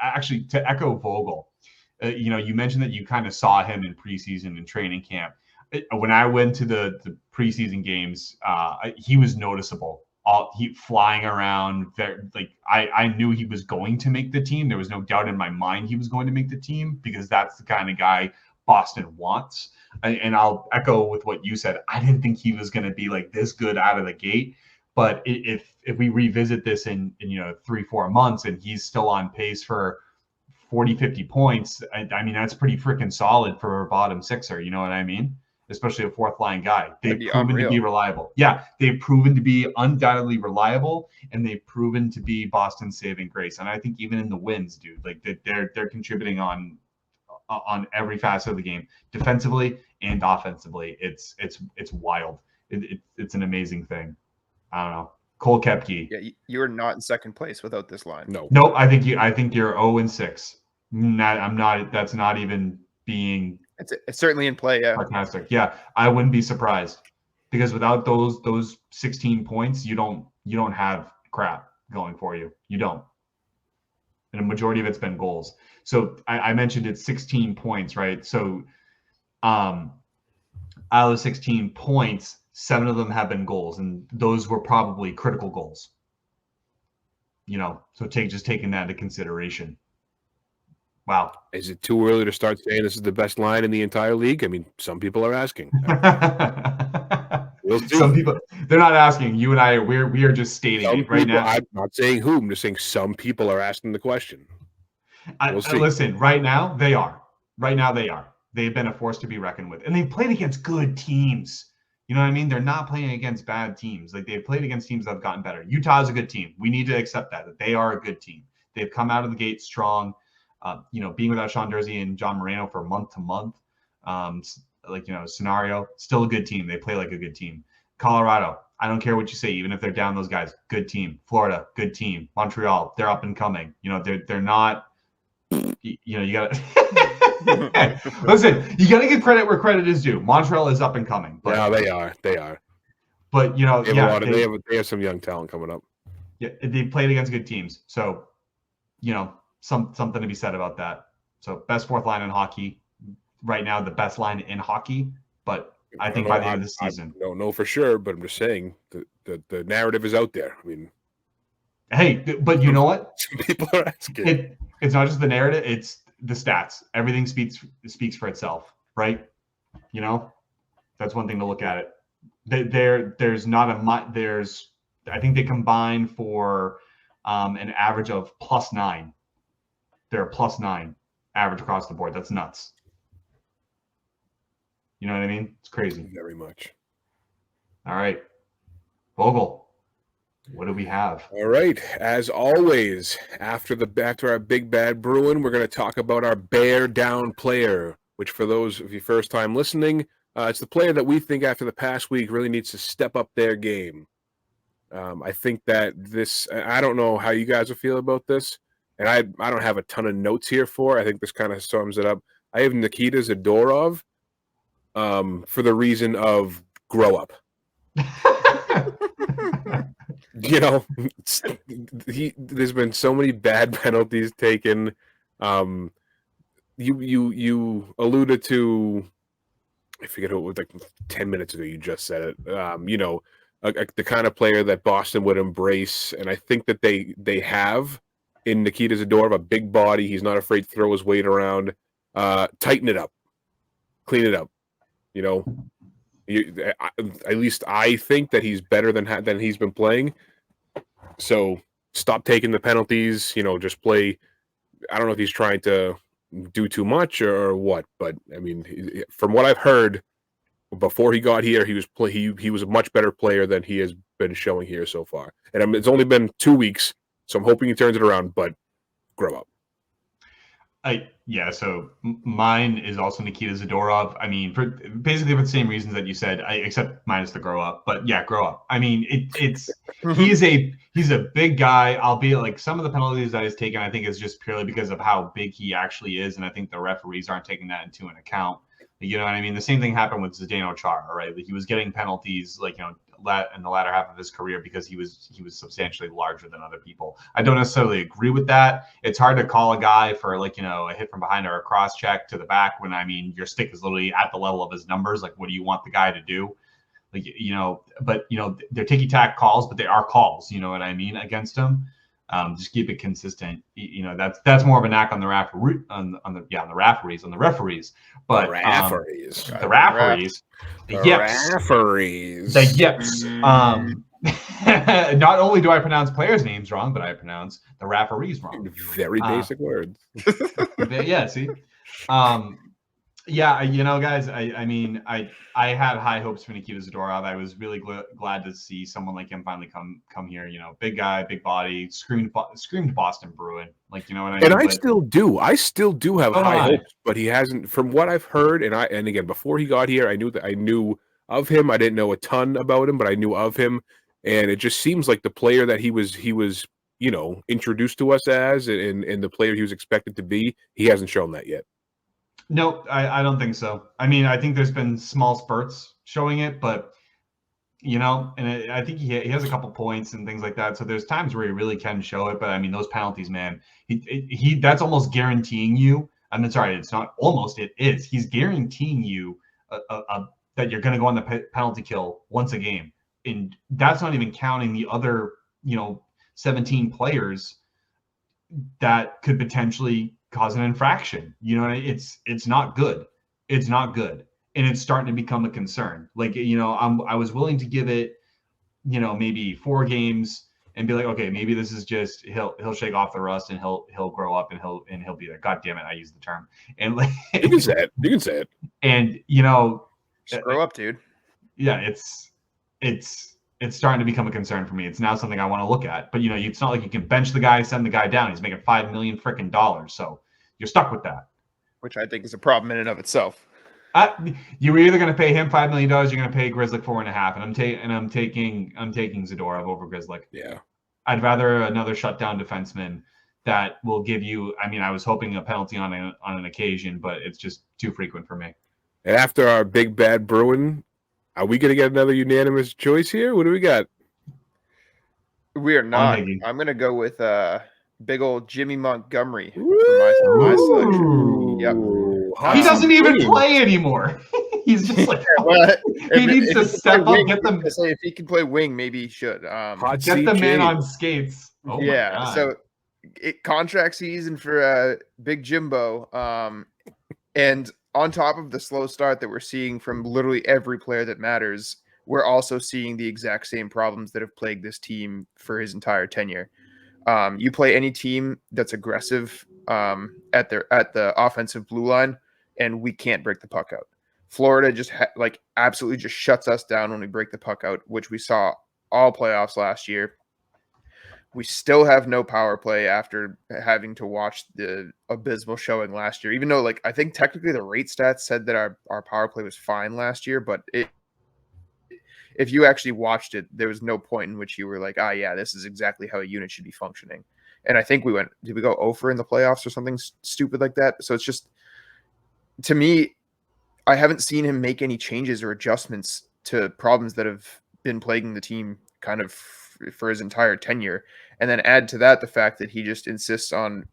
Actually, to echo Vogel, you mentioned that you kind of saw him in preseason and training camp. When I went to the preseason games, he was noticeable. He flying around. I knew he was going to make the team. There was no doubt in my mind he was going to make the team because that's the kind of guy Boston wants. And I'll echo with what you said. I didn't think he was going to be like this good out of the gate. But if we revisit this in 3-4 months and he's still on pace for 40-50 points, I mean, that's pretty freaking solid for a bottom sixer. You know what I mean? Especially a fourth line guy. They've proven to be reliable. Yeah, they've proven to be undoubtedly reliable, and they've proven to be Boston's saving grace. And I think even in the wins, dude, like they're contributing on every facet of the game, defensively and offensively. It's wild. It's an amazing thing. I don't know. Cole Koepke. Yeah, you are not in second place without this line. No, I think you're 0-6. I'm not. That's not even being. It's certainly in play. Yeah, sarcastic. Yeah, I wouldn't be surprised because without those 16 points, you don't have crap going for you. You don't. And a majority of it's been goals. So I mentioned it's 16 points, right? So, out of the 16 points, 7 of them have been goals, and those were probably critical goals. So taking that into consideration. Wow. Is it too early to start saying this is the best line in the entire league? I mean, some people are asking. We'll see. Some people, they're not asking. You and I, we are just stating it right now. I'm not saying who. I'm just saying some people are asking the question. We'll see. Listen, right now they are. Right now they are. They've been a force to be reckoned with, and they've played against good teams. You know what I mean? They're not playing against bad teams. Like they've played against teams that have gotten better. Utah is a good team. We need to accept that they are a good team. They've come out of the gate strong. Being without Sean Durzi and John Moreno for month to month, scenario, still a good team. They play like a good team. Colorado, I don't care what you say, even if they're down those guys, good team. Florida, good team. Montreal, they're up and coming. They're not. You got to listen. You got to give credit where credit is due. Montreal is up and coming. But, yeah, they are. They are. But they have some young talent coming up. Yeah, they played against good teams. So, something to be said about that. So, best fourth line in hockey right now, the best line in hockey. But I think by the end of the season, I don't know for sure. But I'm just saying the narrative is out there. I mean, hey, but you know what? Some people are asking. It's not just the narrative; it's the stats. Everything speaks for itself, right? That's one thing to look at it. There's not a I think they combine for an average of +9. They're a +9 average across the board. That's nuts. You know what I mean? It's crazy. Very much. All right, Vogel. What do we have? All right. As always, after our Big Bad Bruin, we're going to talk about our bear down player, which for those of you first time listening, it's the player that we think after the past week really needs to step up their game. I think that I don't know how you guys will feel about this, and I don't have a ton of notes here for. I think this kind of sums it up. I have Nikita Zadorov for the reason of grow up. There's been so many bad penalties taken. You alluded to, I forget who it was, like 10 minutes ago. You just said it. The kind of player that Boston would embrace, and I think that they have in Nikita Zadorov, a big body. He's not afraid to throw his weight around. Tighten it up, clean it up. At least I think that he's better than he's been playing. So stop taking the penalties. Just play. I don't know if he's trying to do too much or what, but I mean, from what I've heard, before he got here, he was a much better player than he has been showing here so far. And it's only been 2 weeks, so I'm hoping he turns it around. But grow up. So mine is also Nikita Zadorov. I mean, for the same reasons that you said, except minus the grow up. But yeah, grow up. I mean, he's a big guy, albeit like some of the penalties that he's taken, I think is just purely because of how big he actually is, and I think the referees aren't taking that into an account. You know what I mean? The same thing happened with Zdeno Chara, right? He was getting penalties in the latter half of his career because he was substantially larger than other people. I don't necessarily agree with that. It's hard to call a guy for a hit from behind or a cross check to the back when, I mean, your stick is literally at the level of his numbers. Like, what do you want the guy to do? But they're ticky-tack calls, but they are calls, you know what I mean, against him. Just keep it consistent. That's more of a knack on the referees. But the referees. The yips. Not only do I pronounce players' names wrong, but I pronounce the referees wrong. Very basic words. Yeah, see. Yeah, guys, I mean, I had high hopes for Nikita Zadorov. I was really glad to see someone like him finally come here. Big guy, big body, screamed Boston Bruin. Like, you know what I mean? And I still do. I still do have So do high I. hopes, but he hasn't. From what I've heard, and again, before he got here, I knew of him. I didn't know a ton about him, but I knew of him, and it just seems like the player that he was introduced to us as, and the player he was expected to be. He hasn't shown that yet. No, I don't think so. I mean, I think there's been small spurts showing it, but I think he has a couple points and things like that. So there's times where he really can show it. But I mean, those penalties, man, he that's almost guaranteeing you. I mean, sorry, it's not almost. It is. He's guaranteeing you that you're going to go on the penalty kill once a game, and that's not even counting the other 17 players that could potentially cause an infraction. It's not good. It's not good. And it's starting to become a concern. Like, I was willing to give it, maybe 4 games and be like, okay, maybe this is just he'll shake off the rust and he'll grow up and he'll be like, God damn it, I used the term. And like you can say it. You can say it. And just grow up, dude. Yeah, it's starting to become a concern for me. It's now something I want to look at. But it's not like you can bench the guy, send the guy down. He's making $5 million freaking dollars. So you're stuck with that. Which I think is a problem in and of itself. You were either going to pay him $5 million, you're going to pay Grzelcyk 4.5, and I'm taking Zadorov over Grzelcyk. Yeah, I'd rather another shutdown defenseman that will give you. I mean, I was hoping a penalty on an occasion, but it's just too frequent for me. And after our Big Bad Bruin, are we going to get another unanimous choice here? What do we got? We are not. I'm going to go with big old Jimmy Montgomery for my selection. Yep. He doesn't even play anymore. He's just like he needs to step up. Get them. Say if he can play wing, maybe he should. Get the man on skates. Oh yeah. My God. So contract season for Big Jimbo, and on top of the slow start that we're seeing from literally every player that matters, we're also seeing the exact same problems that have plagued this team for his entire tenure. You play any team that's aggressive at the offensive blue line, and we can't break the puck out. Florida just absolutely just shuts us down when we break the puck out, which we saw all playoffs last year. We still have no power play after having to watch the abysmal showing last year, even though I think technically the rate stats said that our power play was fine last year, but if you actually watched it, there was no point in which you were like, yeah, this is exactly how a unit should be functioning. And I think did we go over in the playoffs or something stupid like that? So it's just, to me, I haven't seen him make any changes or adjustments to problems that have been plaguing the team kind of for his entire tenure. And then add to that the fact that he just insists on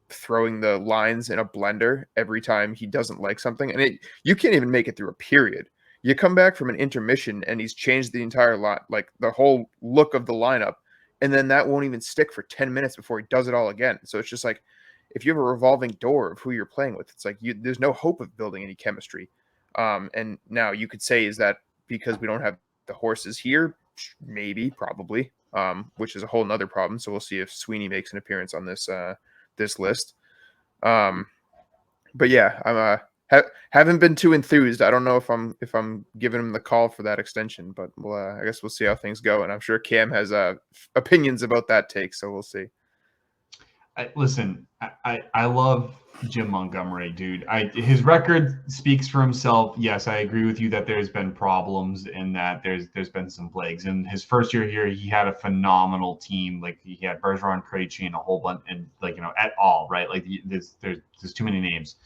throwing the lines in a blender every time he doesn't like something. And you can't even make it through a period. You come back from an intermission and he's changed the entire lot, the whole look of the lineup. And then that won't even stick for 10 minutes before he does it all again. So it's just if you have a revolving door of who you're playing with, it's there's no hope of building any chemistry. And now you could say, is that because we don't have the horses here? Maybe, probably, which is a whole nother problem. So we'll see if Sweeney makes an appearance on this list. But yeah, I'm haven't been too enthused. I don't know if I'm giving him the call for that extension, but I guess we'll see how things go. And I'm sure Cam has opinions about that take, so we'll see. Listen, I love Jim Montgomery, dude. His record speaks for himself. Yes, I agree with you that there's been problems and that there's been some plagues. In his first year here, he had a phenomenal team. He had Bergeron, Krejci, and a whole bunch, and et al. Right? There's too many names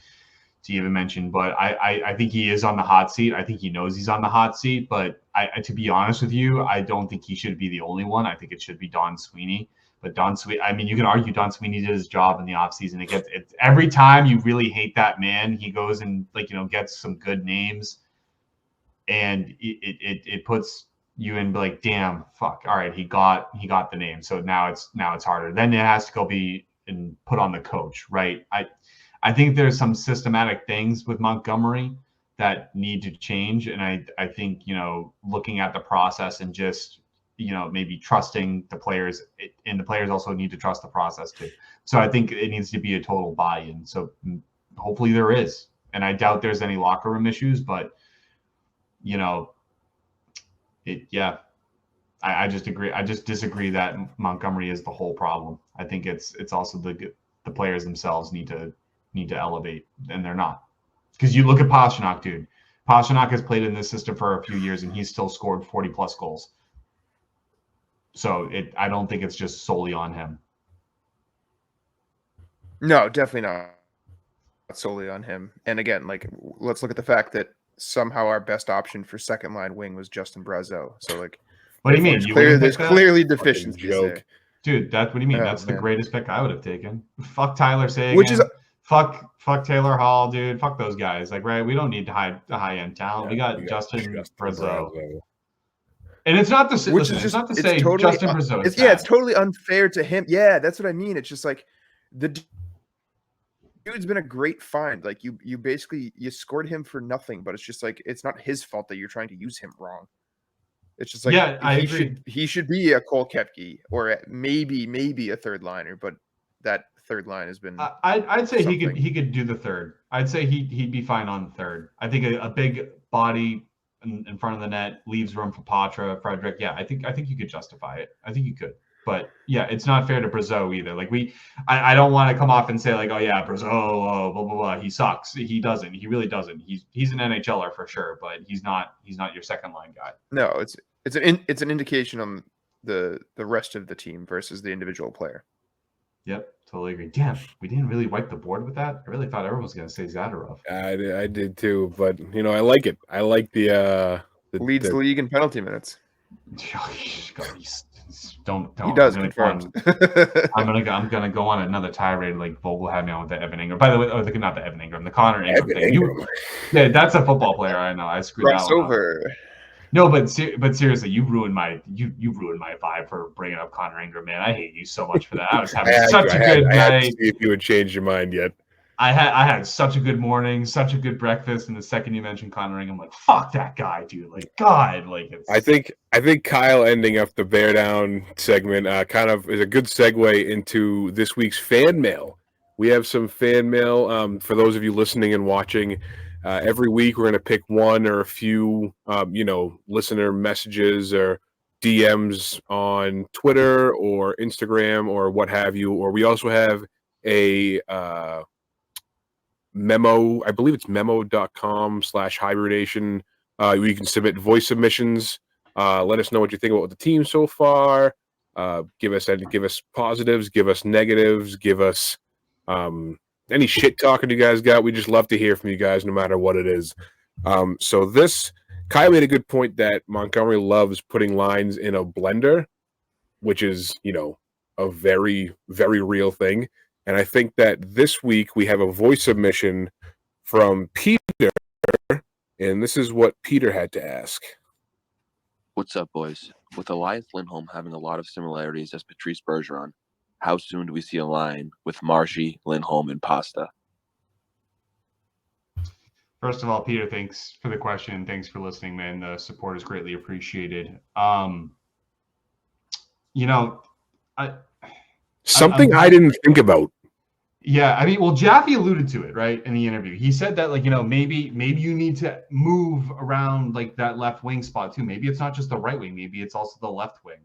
to even mention. But I think he is on the hot seat. I think he knows he's on the hot seat. But to be honest with you, I don't think he should be the only one. I think it should be Don Sweeney. But Don Sweeney, I mean, you can argue Don Sweeney did his job in the offseason. It's every time you really hate that man, he goes and gets some good names, and it puts you in damn, fuck, all right, he got the name, so now it's harder. Then it has to go be and put on the coach, right? I think there's some systematic things with Montgomery that need to change, and I think looking at the process and just maybe trusting the players, and the players also need to trust the process too. So I think it needs to be a total buy-in. So hopefully there is, and I doubt there's any locker room issues, but I just agree. I just disagree that Montgomery is the whole problem. I think it's also the players themselves need to elevate, and they're not. Because you look at Pastrnak, dude. Pastrnak has played in this system for a few years, and he's still scored 40+ goals. So I don't think it's just solely on him. No, definitely not solely on him. And again, like, let's look at the fact that somehow our best option for second line wing was Justin Brazeau. So like, what do you mean? There's clearly deficiencies there. Dude, what do you mean? That's the greatest pick I would have taken. Fuck Tyler Seguin. Which is fuck Taylor Hall, dude. Fuck those guys. Like, right? We don't need high end talent. We got Justin Brazeau. And it's not to say, it's not to say totally, Justin Brazeau. It's totally unfair to him. Yeah, that's what I mean. It's just like the dude's been a great find. Like you basically scored him for nothing, but it's just like it's not his fault that you're trying to use him wrong. It's just like I agree. He should be a Cole Koepke or maybe a third liner, but that third line has been. I'd say he could do the third. I'd say he'd be fine on the third. I think a big body in front of the net leaves room for Patra, Frederick. Yeah, I think you could justify it. I think you could. But yeah, it's not fair to Brazeau either. Like I don't want to come off and say like, oh yeah, Brazeau, blah blah blah. He sucks. He doesn't. He really doesn't. He's an NHLer for sure, but he's not your second line guy. No, it's an indication on the rest of the team versus the individual player. Yep, totally agree. Damn, we didn't really wipe the board with that. I really thought everyone was going to say Zadorov. I did too, but I like it. I like the leads the league in penalty minutes. Don't. He does confirmed. I'm gonna go on another tirade like Vogel had me on with the Evan Ingram. By the way, not the Evan Ingram, the Connor Ingram thing. Yeah, that's a football player. I know. I screwed that one up. No, but seriously, you ruined my vibe for bringing up Connor Ingram, man. I hate you so much for that. I was having such a good night. I had to see if you would change your mind yet. I had such a good morning, such a good breakfast, and the second you mentioned Connor Ingram, I'm like, fuck that guy, dude. Like, God, like it's. I think Kyle ending up the Bear Down segment kind of is a good segue into this week's fan mail. We have some fan mail for those of you listening and watching. Every week, we're going to pick one or a few, listener messages or DMs on Twitter or Instagram or what have you. Or we also have a memo. I believe it's memo.com/HiBruiNation. You can submit voice submissions. Let us know what you think about the team so far. Give us positives. Give us negatives. Give us any shit talking you guys got. We just love to hear from you guys, no matter what it is. So Kyle made a good point that Montgomery loves putting lines in a blender, which is, a very, very real thing. And I think that this week we have a voice submission from Peter, and this is what Peter had to ask. What's up, boys? With Elias Lindholm having a lot of similarities as Patrice Bergeron, how soon do we see a line with Marshy, Lindholm, and Pasta? First of all, Peter, thanks for the question. Thanks for listening, man. The support is greatly appreciated. Something I didn't think about. Yeah, I mean, well, Jaffe alluded to it, right, in the interview. He said that, maybe you need to move around, like, that left wing spot, too. Maybe it's not just the right wing. Maybe it's also the left wing.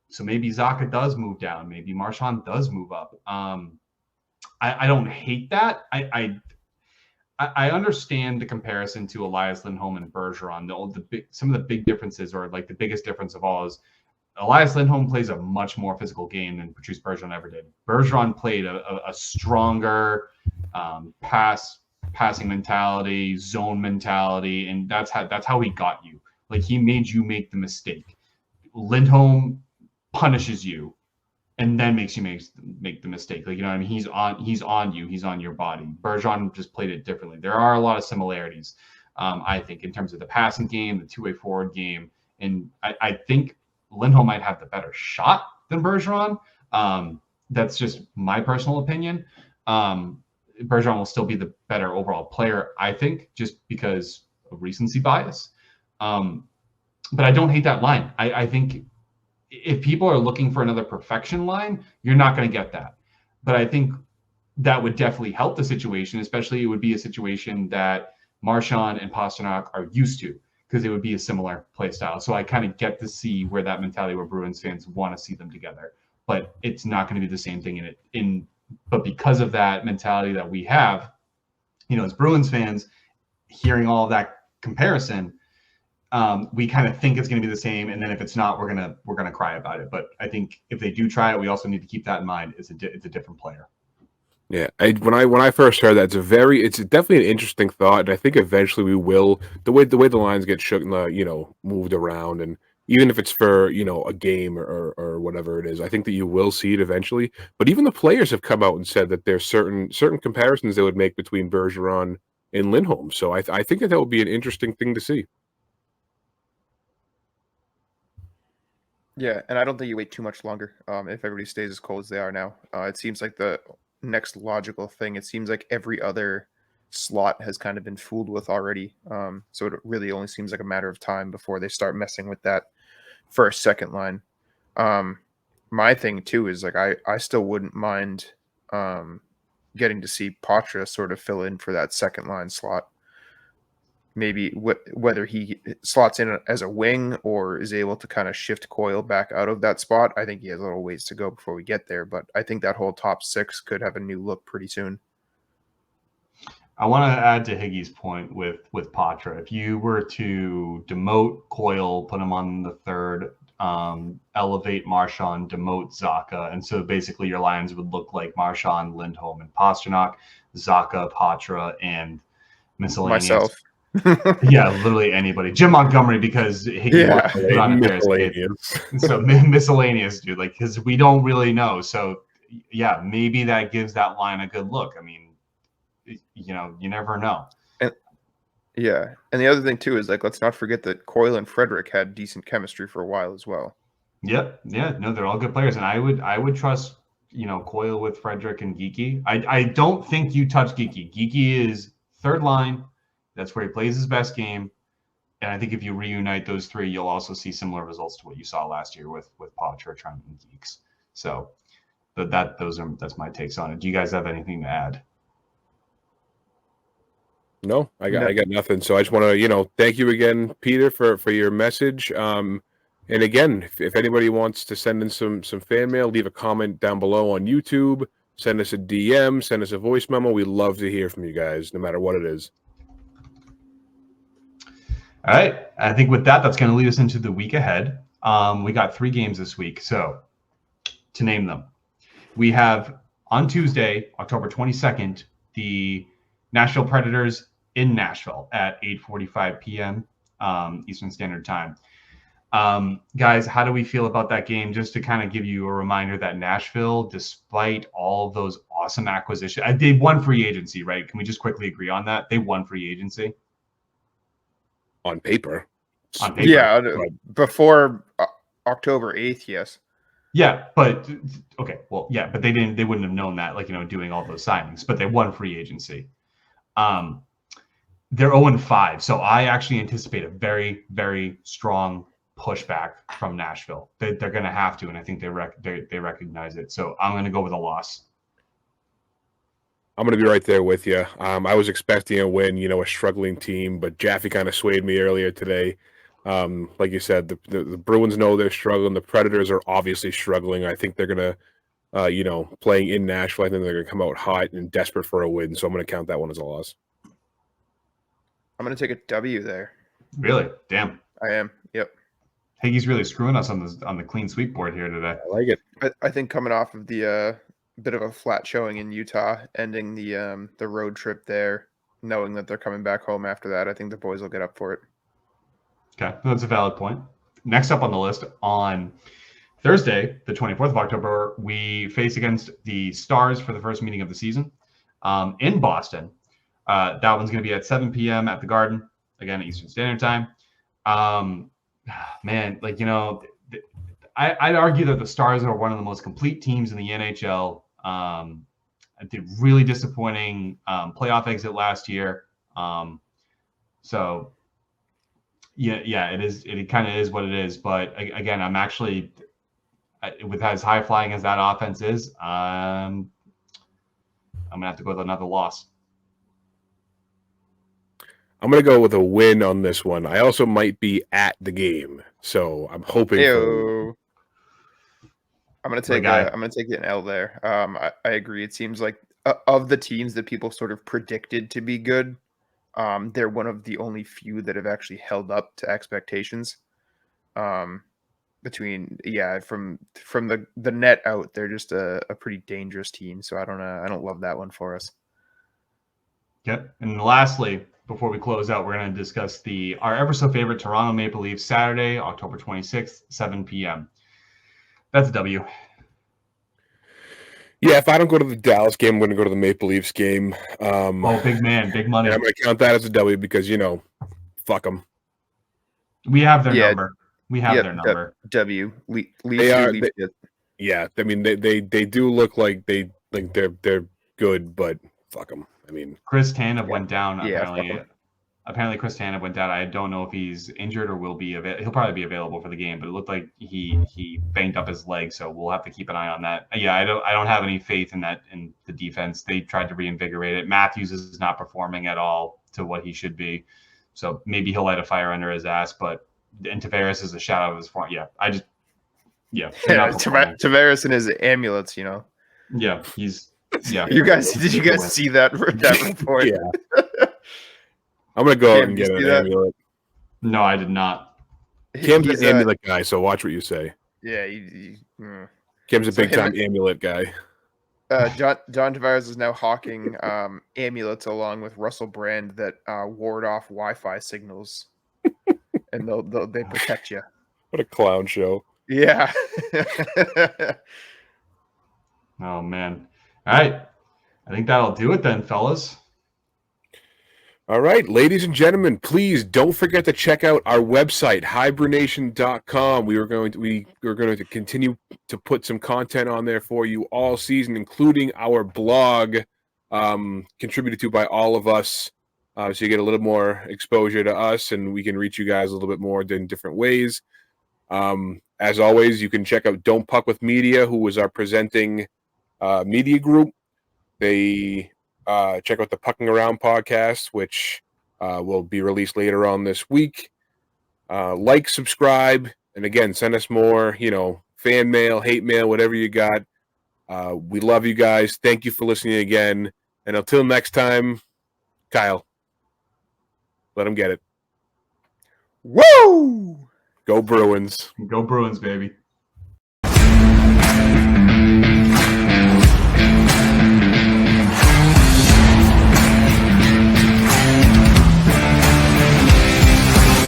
So maybe Zacha does move down. Maybe Marchand does move up. I don't hate that. I understand the comparison to Elias Lindholm and Bergeron. Some of the big differences, or, like, the biggest difference of all, is Elias Lindholm plays a much more physical game than Patrice Bergeron ever did. Bergeron played a stronger passing mentality, zone mentality, and that's how he got you. Like, he made you make the mistake. Lindholm punishes you and then makes you make the mistake. Like, I mean? He's on you. He's on your body. Bergeron just played it differently. There are a lot of similarities, I think, in terms of the passing game, the two-way forward game. And I think Lindholm might have the better shot than Bergeron. That's just my personal opinion. Bergeron will still be the better overall player, I think, just because of recency bias. But I don't hate that line. I think if people are looking for another perfection line, you're not going to get that. But I think that would definitely help the situation, especially it would be a situation that Marchand and Pastrnak are used to, because it would be a similar play style. So I kind of get to see where that mentality where Bruins fans want to see them together, but it's not going to be the same thing but because of that mentality that we have, as Bruins fans, hearing all of that comparison, we kind of think it's going to be the same, and then if it's not, we're gonna cry about it. But I think if they do try it, we also need to keep that in mind. It's a different player. Yeah, when I first heard that, it's definitely an interesting thought, and I think eventually we will. The way the lines get shook, moved around, and even if it's for a game or whatever it is, I think that you will see it eventually. But even the players have come out and said that there's certain comparisons they would make between Bergeron and Lindholm. So I think that would be an interesting thing to see. Yeah, and I don't think you wait too much longer if everybody stays as cold as they are now. It seems like the next logical thing. It seems like every other slot has kind of been fooled with already. So it really only seems like a matter of time before they start messing with that first, second line. My thing too is like I still wouldn't mind getting to see Patra sort of fill in for that second line slot. Maybe whether he slots in as a wing or is able to kind of shift Coyle back out of that spot. I think he has a little ways to go before we get there, but I think that whole top six could have a new look pretty soon. I want to add to Higgy's point with Patra. If you were to demote Coyle, put him on the third, elevate Marchand, demote Zacha, and so basically your lines would look like Marchand, Lindholm, and Pastrnak, Zacha, Patra, and miscellaneous. Myself. Yeah, literally anybody. Jim Montgomery, because Higgy was on it there. So miscellaneous, dude. Like, because we don't really know. So yeah, maybe that gives that line a good look. I mean, you never know. And the other thing too is like, let's not forget that Coyle and Frederick had decent chemistry for a while as well. Yep. Yeah. No, they're all good players, and I would trust Coyle with Frederick and Geeky. I don't think you touch Geeky. Geeky is third line. That's where he plays his best game. And I think if you reunite those three, you'll also see similar results to what you saw last year with Patra, Trent, and Geeks. So that's my takes on it. Do you guys have anything to add? No, I got nothing. So I just want to, thank you again, Peter, for your message. And again, if anybody wants to send in some fan mail, leave a comment down below on YouTube, send us a DM, send us a voice memo. We'd love to hear from you guys, no matter what it is. All right. I think with that's going to lead us into the week ahead. We got 3 games this week. So to name them, we have on Tuesday, October 22nd, the Nashville Predators in Nashville at 8:45 p.m. Eastern Standard Time. Guys, how do we feel about that game? Just to kind of give you a reminder that Nashville, despite all of those awesome acquisitions, they won free agency, right? Can we just quickly agree on that? They won free agency. On paper. Yeah, before October 8th, yes. Yeah, but okay, well, yeah, but they wouldn't have known that, doing all those signings, but they won free agency. They're 0-5, so I actually anticipate a very, very strong pushback from Nashville. They're going to have to, and I think they recognize it. So I'm going to go with a loss. I'm going to be right there with you. I was expecting a win, a struggling team, but Jaffe kind of swayed me earlier today. Like you said, the Bruins know they're struggling. The Predators are obviously struggling. I think they're going to, playing in Nashville, I think they're going to come out hot and desperate for a win. So I'm going to count that one as a loss. I'm going to take a W there. Really? Damn. I am. Yep. Higgy's really screwing us on the clean sweep board here today. I like it. I think coming off of the bit of a flat showing in Utah, ending the road trip there, knowing that they're coming back home after that, I think the boys will get up for it. Okay, that's a valid point. Next up on the list, on Thursday, the 24th of October, we face against the Stars for the first meeting of the season in Boston. That one's going to be at 7 p.m. at the Garden, again, Eastern Standard Time. Man, I'd argue that the Stars are one of the most complete teams in the NHL. Did really disappointing playoff exit last year. So yeah, it is. It kind of is what it is. But again, I'm actually with as high flying as that offense is, I'm gonna have to go with another loss. I'm going to go with a win on this one. I also might be at the game, so I'm hoping for a win. Ew. I'm gonna take an L there. I agree. It seems like of the teams that people sort of predicted to be good, they're one of the only few that have actually held up to expectations. From the net out, they're just a pretty dangerous team. So I don't love that one for us. Yep. And lastly, before we close out, we're going to discuss our ever so favorite Toronto Maple Leafs Saturday, October 26th, 7 p.m. That's a W. Yeah, if I don't go to the Dallas game, I'm going to go to the Maple Leafs game. Big man, big money. I'm going to count that as a W because, fuck them. We have their number. We have their number. W. Yeah, I mean they do look like they're good, but fuck them. I mean, Chris Tanev went down apparently. Apparently, Chris Tanev went down. I don't know if he's injured or will be available. He'll probably be available for the game, but it looked like he banged up his leg, so we'll have to keep an eye on that. Yeah, I don't have any faith in the defense. They tried to reinvigorate it. Matthews is not performing at all to what he should be, so maybe he'll light a fire under his ass. But Tavares is a shot out of his form. Tavares and his amulets, Yeah, he's. Yeah. Did you guys see that report? Yeah. I'm gonna go out and get an amulet. No, I did not. Cam's an amulet guy, so watch what you say. Yeah, Cam's a big time amulet guy. John Tavares is now hawking amulets along with Russell Brand that ward off Wi-Fi signals, and they protect you. What a clown show! Yeah. Oh man! All right, I think that'll do it then, fellas. All right, ladies and gentlemen, please don't forget to check out our website, HiBruiNation.com. We're going to continue to put some content on there for you all season, including our blog, contributed to by all of us, so you get a little more exposure to us, and we can reach you guys a little bit more in different ways. As always, you can check out Don't Puck with Media, who is our presenting media group. They check out the Pucking Around podcast, which will be released later on this week. Like, subscribe, and again, send us more, fan mail, hate mail, whatever you got. We love you guys. Thank you for listening again. And until next time, Kyle, let them get it. Woo! Go Bruins. Go Bruins, baby.